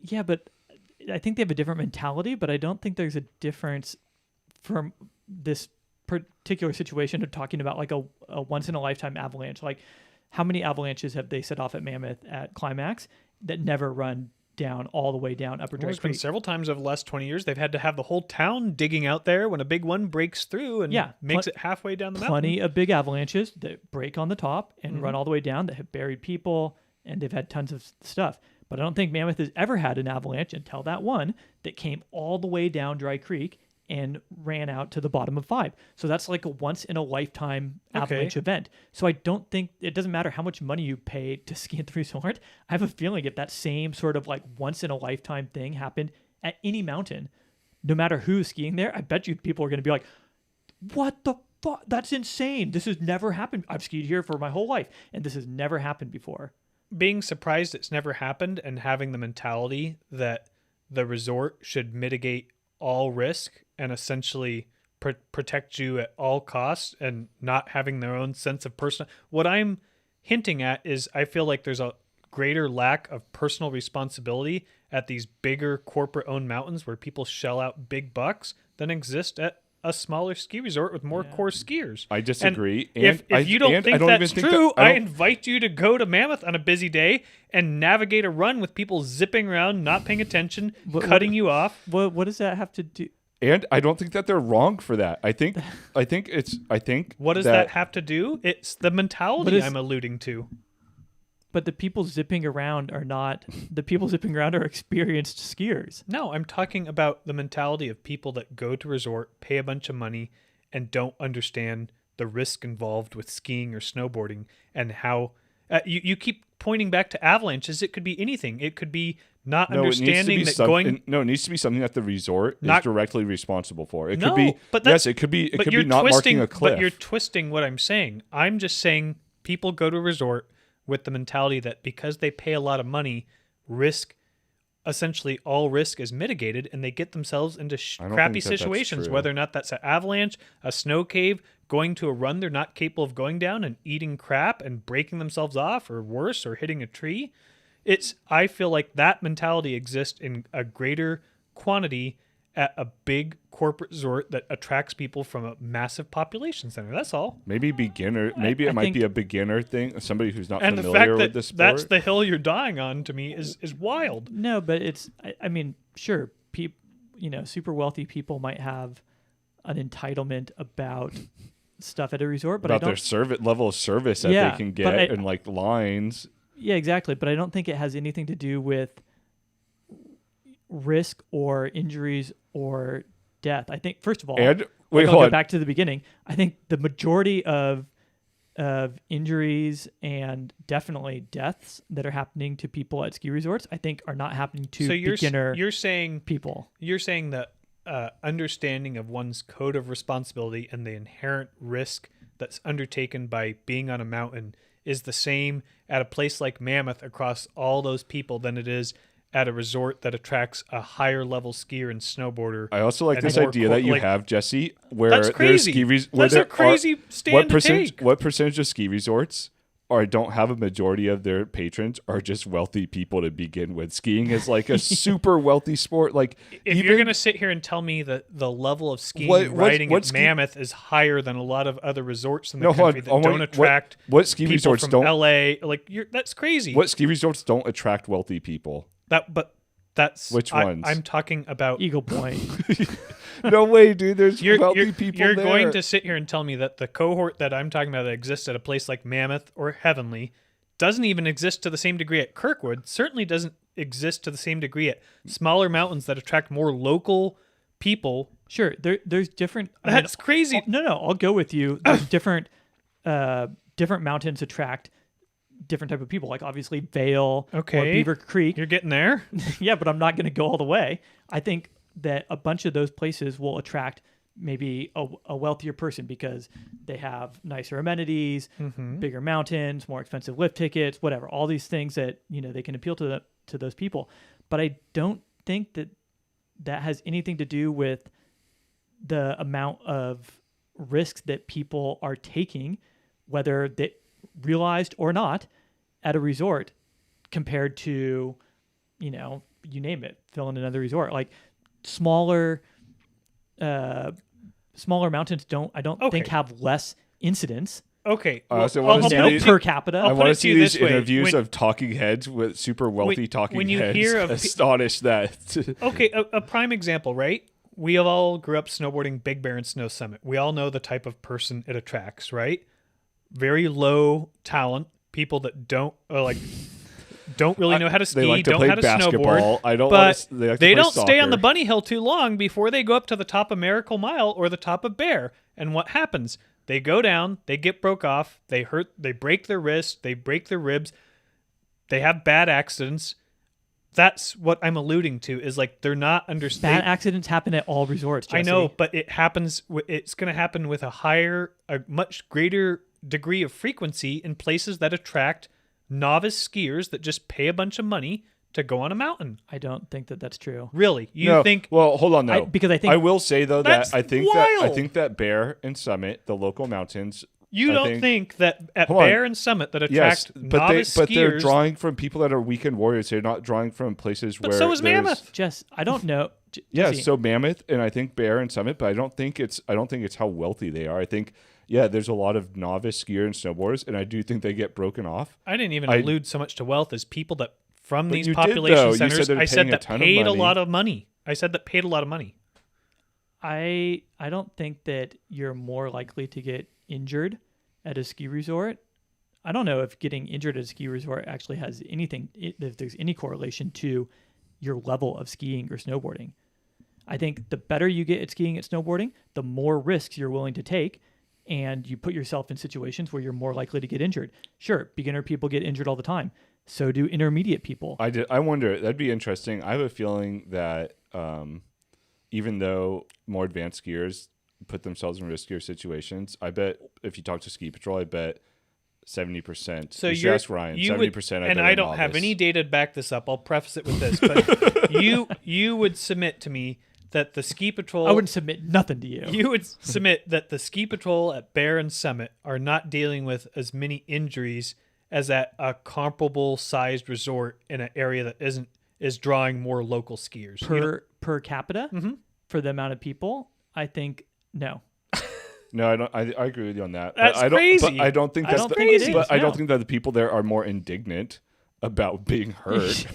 yeah, but I think they have a different mentality. But I don't think there's a difference from this particular situation of talking about like a once in a lifetime avalanche. Like, how many avalanches have they set off at Mammoth at Climax that never run down all the way down Upper Well, Dry there's been Creek? several times over the last 20 years they've had to have the whole town digging out there when a big one breaks through and Yeah, makes it halfway down the Plenty mountain. of big avalanches that break on the top and Mm-hmm. run all the way down that have buried people, and they've had tons of stuff. But I don't think Mammoth has ever had an avalanche until that one that came all the way down Dry Creek and ran out to the bottom of 5. So that's like a once in a lifetime avalanche event. So I don't think it doesn't matter how much money you pay to ski at the resort. I have a feeling if that same sort of like once in a lifetime thing happened at any mountain, no matter who's skiing there, I bet you people are going to be like, what the fuck? That's insane. This has never happened. I've skied here for my whole life, and this has never happened before. Being surprised it's never happened and having the mentality that the resort should mitigate all risk and essentially protect you at all costs and not having their own sense of personal. What I'm hinting at is I feel like there's a greater lack of personal responsibility at these bigger corporate owned mountains where people shell out big bucks than exist at a smaller ski resort with more core skiers. I disagree. And if you don't think that's true, I don't- invite you to go to Mammoth on a busy day and navigate a run with people zipping around, not paying attention, cutting you off. What does that have to do? And I don't think that they're wrong for that. I think What does that have to do? It's the mentality I'm alluding to. But the people zipping around are not. The people zipping around are experienced skiers. No, I'm talking about the mentality of people that go to resort, pay a bunch of money, and don't understand the risk involved with skiing or snowboarding and how you keep pointing back to avalanches. It could be anything. It could be not understanding that going. No, it needs to be something that the resort is Not- directly responsible for. It No, could be but yes, that's- it could be but it could you're be not twisting, marking a cliff. But you're twisting what I'm saying. I'm just saying people go to a resort with the mentality that because they pay a lot of money, risk essentially all risk is mitigated, and they get themselves into I don't crappy think that that's situations, true. whether or not that's an avalanche, a snow cave, going to a run they're not capable of going down and eating crap and breaking themselves off, or worse, or hitting a tree. I feel like that mentality exists in a greater quantity at a big corporate resort that attracts people from a massive population center. That's all. Maybe beginner. Maybe I it might be think- a beginner thing. Somebody who's not And the familiar fact with that the sport. that's the hill you're dying on, to me, is wild. No, but I mean, sure, super wealthy people might have an entitlement about stuff at a resort, but about I don't. their level of service that Yeah, they can but get and like lines. Yeah, exactly. But I don't think it has anything to do with risk or injuries or death. I think, first of all, And wait, I'll hold go on. back to the beginning. I think the majority of injuries and definitely deaths that are happening to people at ski resorts, I think, are not happening to So beginner you're saying people. that understanding of one's code of responsibility and the inherent risk that's undertaken by being on a mountain is the same at a place like Mammoth across all those people than it is at a resort that attracts a higher level skier and snowboarder. I also like and this more idea that you like, have, Jesse, where that's there's crazy. ski where That's a there crazy are, stand to take. What percentage of ski resorts don't have a majority of their patrons are just wealthy people to begin with? Skiing is like a super wealthy sport. Like If you're going to sit here and tell me that the level of skiing What- and what- riding what at ski- Mammoth is higher than a lot of other resorts in the No, hold country on. that don't attract what ski people resorts from don't LA, that's crazy. what ski resorts don't attract wealthy people? That's Which ones? I'm talking about. Eagle Point. No way, dude. There's You're wealthy people You're there. going to sit here and tell me that the cohort that I'm talking about that exists at a place like Mammoth or Heavenly doesn't even exist to the same degree at Kirkwood. Certainly doesn't exist to the same degree at smaller mountains that attract more local people. Sure, there's different. That's crazy. No, I'll go with you. There's different mountains attract different type of people. Like obviously Vale or Okay. Beaver Creek. You're getting there. Yeah, but I'm not going to go all the way. I think that a bunch of those places will attract maybe a wealthier person because they have nicer amenities, bigger mountains, more expensive lift tickets, whatever. All these things that they can appeal to those people. But I don't think that has anything to do with the amount of risks that people are taking, whether they realized or not, at a resort compared to, you name it, fill in another resort. Like smaller mountains I don't think Okay. have less incidents Okay. I well, also wanna I'll see put it these- to- per capita. I'll I put want it to to see you these this way. interviews When- of talking heads with super wealthy talking when you heads. hear of pe- astonished that. Okay, a prime example, right? We all grew up snowboarding Big Bear and Snow Summit. We all know the type of person it attracts, right? Very low talent, people that don't really know how to ski, They like to don't play know how to basketball. snowboard. I don't. But They, like to they play don't stay on the soccer. bunny hill too long before they go up to the top of Miracle Mile or the top of Bear. And what happens? They go down, they get broke off, they break their wrist, they break their ribs, they have bad accidents. That's what I'm alluding to, is like they're not understanding. Bad accidents happen at all resorts, Jesse. I know, but it happens. It's going to happen with a much greater degree of frequency in places that attract novice skiers that just pay a bunch of money to go on a mountain. I don't think that that's true. Really, you No, think? Well, hold on though. Because I think I will say though that That's I think wild. that Bear and Summit, the local mountains. You I don't think that at Hold on. Bear and Summit that Yes, attract but novice they're skiers? drawing from people that are weekend warriors. They're not drawing from places But where. so is there's- Mammoth. Jess, I don't know. Yeah, Jesse, so Mammoth and I think Bear and Summit, but I don't think it's how wealthy they are. I think there's a lot of novice skier and snowboarders, and I do think they get broken off. I didn't even I- allude so much to wealth as people that from But these you did, population though. You centers. said they're I said paying a that ton of paid a money. lot of money. I said that paid a lot of money. I don't think that you're more likely to get injured at a ski resort. I don't know if getting injured at a ski resort actually has anything, if there's any correlation to your level of skiing or snowboarding. I think the better you get at skiing and snowboarding, the more risks you're willing to take, and you put yourself in situations where you're more likely to get injured. Sure, beginner people get injured all the time. So do intermediate people. I wonder, that'd be interesting. I have a feeling that even though more advanced skiers put themselves in riskier situations, I bet if you talk to Ski Patrol, I bet 70%. So you should you're ask Ryan. you 70%. would, and I don't have any data to back this up. I'll preface it with this, but you would submit to me that the ski patrol. I wouldn't submit nothing to you. You would submit that the ski patrol at Bear and Summit are not dealing with as many injuries as at a comparable sized resort in an area that is drawing more local skiers. Per capita for the amount of people. I think no. No, I don't. I agree with you on that. That's but I don't, crazy. But I don't think I that's don't think it is, But I no. don't think that the people there are more indignant about being hurt,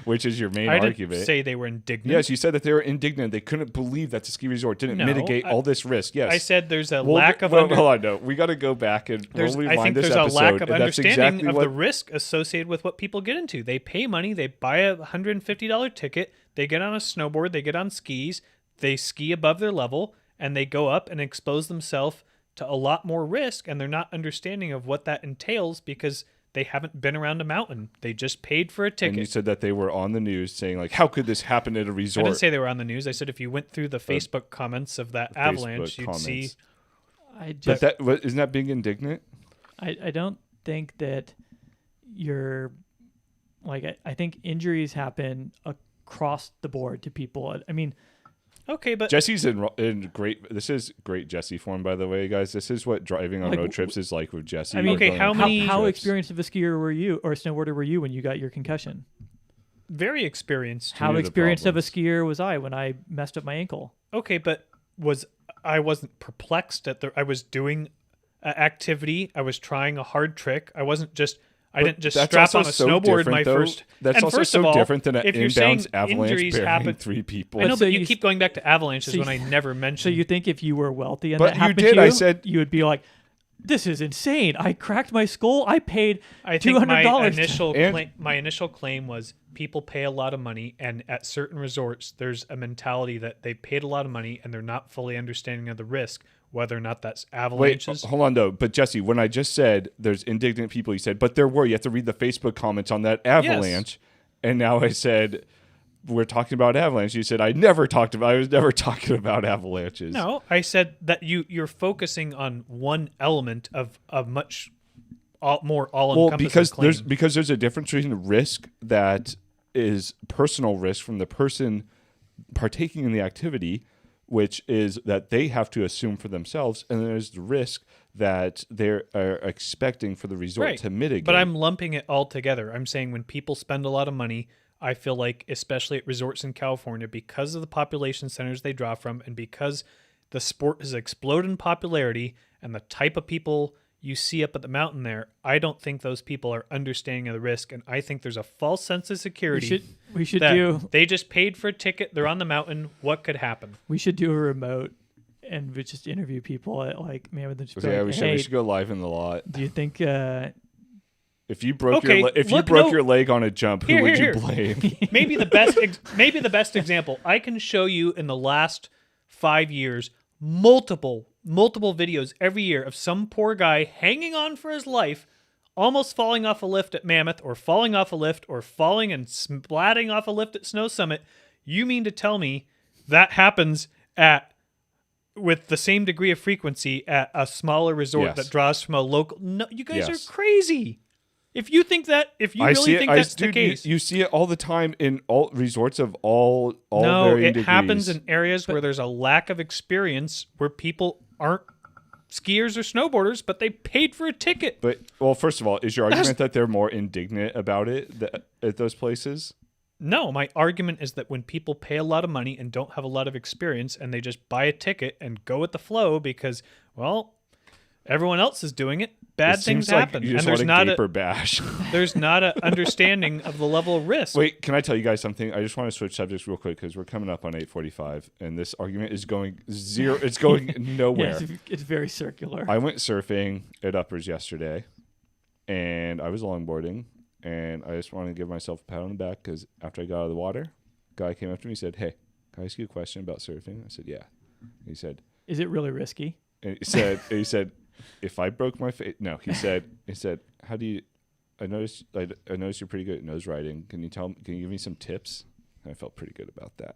which is your main I argument. didn't say they were indignant. Yes, you said that they were indignant. They couldn't believe that the ski resort didn't No, mitigate all this risk. Yes, I said there's a Well, lack of hold on. No, we got to go back and I rewind think this there's episode. a lack of and that's understanding exactly of what, the risk associated with what people get into. They pay money, they buy a $150 ticket, they get on a snowboard, they get on skis, they ski above their level, and they go up and expose themselves to a lot more risk, and they're not understanding of what that entails because they haven't been around a mountain. They just paid for a And you ticket. said that they were on the news saying, like, how could this happen at a I resort? didn't say they were on the news. I said if you went through the Facebook comments of that avalanche, you'd see. I But just isn't that being indignant? I don't think that you're like I think injuries happen across the board to people. I mean, Okay, but Jesse's in great. This is great Jesse form, by the way, guys. This is what driving on Like, road trips is like with Jesse. I mean, We're okay, going how on many- how trips. experienced of a skier were you or a snowboarder were you when you got your concussion? very experienced. How the experienced of a problems. skier was I when I messed up my ankle? Okay, but I wasn't perplexed at I was doing an activity. I was trying a hard trick. I wasn't just. I But didn't just that's strap also on a so snowboard different, my though. first. That's and also first so of all, different than an if you're saying inbounds avalanche injuries burying happen, 3 people. I know, But but so you you- keep going back to avalanches so when you- I never mentioned. So you think if you were wealthy and But that you happened did, to I you, said- you would be like, "This is insane! I cracked my skull. I paid I think $200." my initial claim was people pay a lot of money, and at certain resorts, there's a mentality that they paid a lot of money and they're not fully understanding of the risk, whether or not that's Wait, avalanches. hold on though. But Jesse, when I just said there's indignant people, you said, but there were. You have to read the Facebook comments on that avalanche, and now I said we're talking about avalanche. You said I was never talking about avalanches. No, I said that you're focusing on one element of a much more all-encompassing Well, claim. because there's a difference between risk that is personal risk from the person partaking in the activity, which is that they have to assume for themselves, and there's the risk that they're expecting for the resort Right. to mitigate. But I'm lumping it all together. I'm saying when people spend a lot of money, I feel like, especially at resorts in California, because of the population centers they draw from and because the sport has exploded in popularity and the type of people you see up at the mountain there, I don't think those people are understanding of the risk. And I think there's a false sense of security. We should that do They just paid for a ticket. They're on the mountain. What could happen? a remote and we just interview people at like maybe they just be yeah, like, we hey, should go live in the lot. do you think If you broke Okay, your leg on a jump, who Here, would here, you blame? maybe the best example I can show you in the last 5 years, multiple videos every year of some poor guy hanging on for his life, almost falling off a lift at Mammoth, or falling off a lift, or falling and splatting off a lift at Snow Summit. You mean to tell me that happens with the same degree of frequency at a smaller resort Yes. that draws from a local? No, you guys Yes. are crazy. If you think really think that's the case, You see it all the time in all resorts of all no, varying it degrees. happens in areas where there's a lack of experience, where people aren't skiers or snowboarders, but they paid for a ticket. But well, first of all, is your argument that they're more indignant about it at those places? No, my argument is that when people pay a lot of money and don't have a lot of experience, and they just buy a ticket and go with the flow because, well, everyone else is doing it, bad It things seems like happen, you and just there's want not to gape or bash. there's not a understanding of the level of risk. Wait, can I tell you guys something? I just want to switch subjects real quick because we're coming up on 8:45, and this argument is going zero. It's going nowhere. yeah, it's very circular. I went surfing at Uppers yesterday, and I was longboarding, and I just wanted to give myself a pat on the back because after I got out of the water, a guy came up to me and said, "Hey, can I ask you a question about surfing?" I said, "Yeah." He said, Is it really risky? and he said, if I broke my face, no, he said, how do you? I noticed you're pretty good at nose riding. Can you give me some tips? And I felt pretty good about that.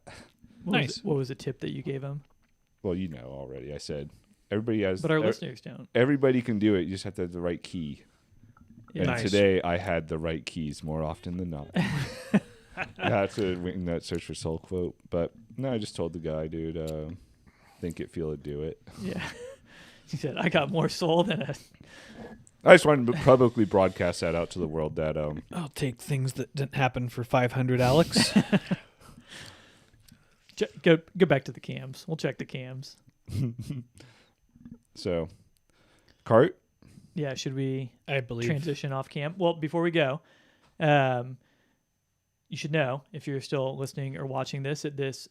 Nice. What was the tip that you gave him? Well, you know already. I said everybody has, But our listeners don't. everybody can do it. You just have to have the right key. Yeah. And Nice. today I had the right keys more often than not. I had to wing that search for soul quote, but no, I just told the guy, dude, think it, feel it, do it. Yeah. He said, I got more soul than a. I just wanted to publicly broadcast that out to the world that I'll take things that didn't happen for 500, Alex. Go back to the cams. We'll check the cams. so cart. Yeah, should we I believe. transition off cam? Well, before we go, you should know, if you're still listening or watching this, at this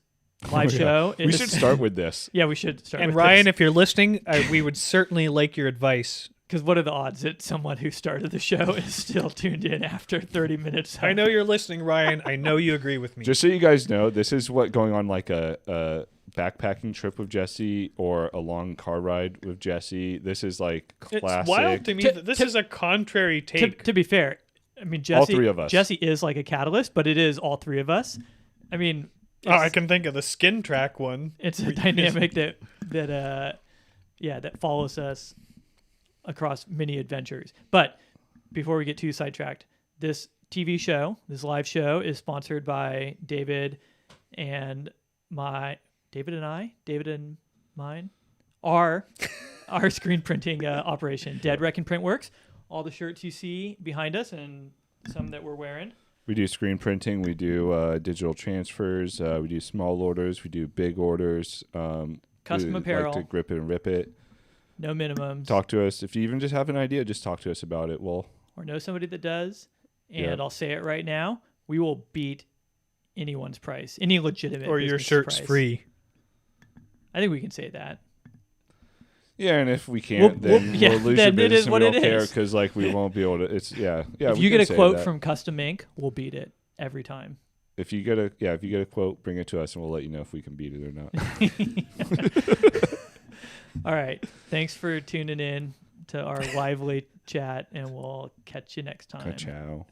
live show. We should start with this. Yeah, we should start And with Ryan, this. if you're listening, we would certainly like your advice. Because what are the odds that someone who started the show is still tuned in after 30 minutes? I know you're listening, Ryan. I know you agree with me. Just so you guys know, this is what going on like a backpacking trip with Jesse or a long car ride with Jesse. This is like classic. It's wild to me that this is a contrary take. To be fair, I mean, Jesse, All three of us. Jesse is like a catalyst, but it is all three of us. I mean, I can think of the skin track one. it's a dynamic that follows us across many adventures. But before we get too sidetracked, this TV show, this live show, is sponsored by David and mine, our screen printing operation, Dead Rec and Printworks. All the shirts you see behind us and some that we're wearing. We do screen printing. We do digital transfers. We do small orders. We do big orders. Custom we apparel. Like to grip it and rip it. No minimums. Talk to us. If you even just have an idea, just talk to us about it. Well, Or know somebody that does. And Yep. I'll say it right now. We will beat anyone's price. Any legitimate Or your business's shirt's price. free. I think we can say that. yeah, and if we can't, We'll- then yeah, we'll lose then your it business is and what we it don't care is. because like we won't be able to. It's yeah. If we you can get a say quote that. from Custom Ink, we'll beat it every time. If you get a quote, bring it to us and we'll let you know if we can beat it or not. All right. Thanks for tuning in to our lively chat, and we'll catch you next time. Ciao.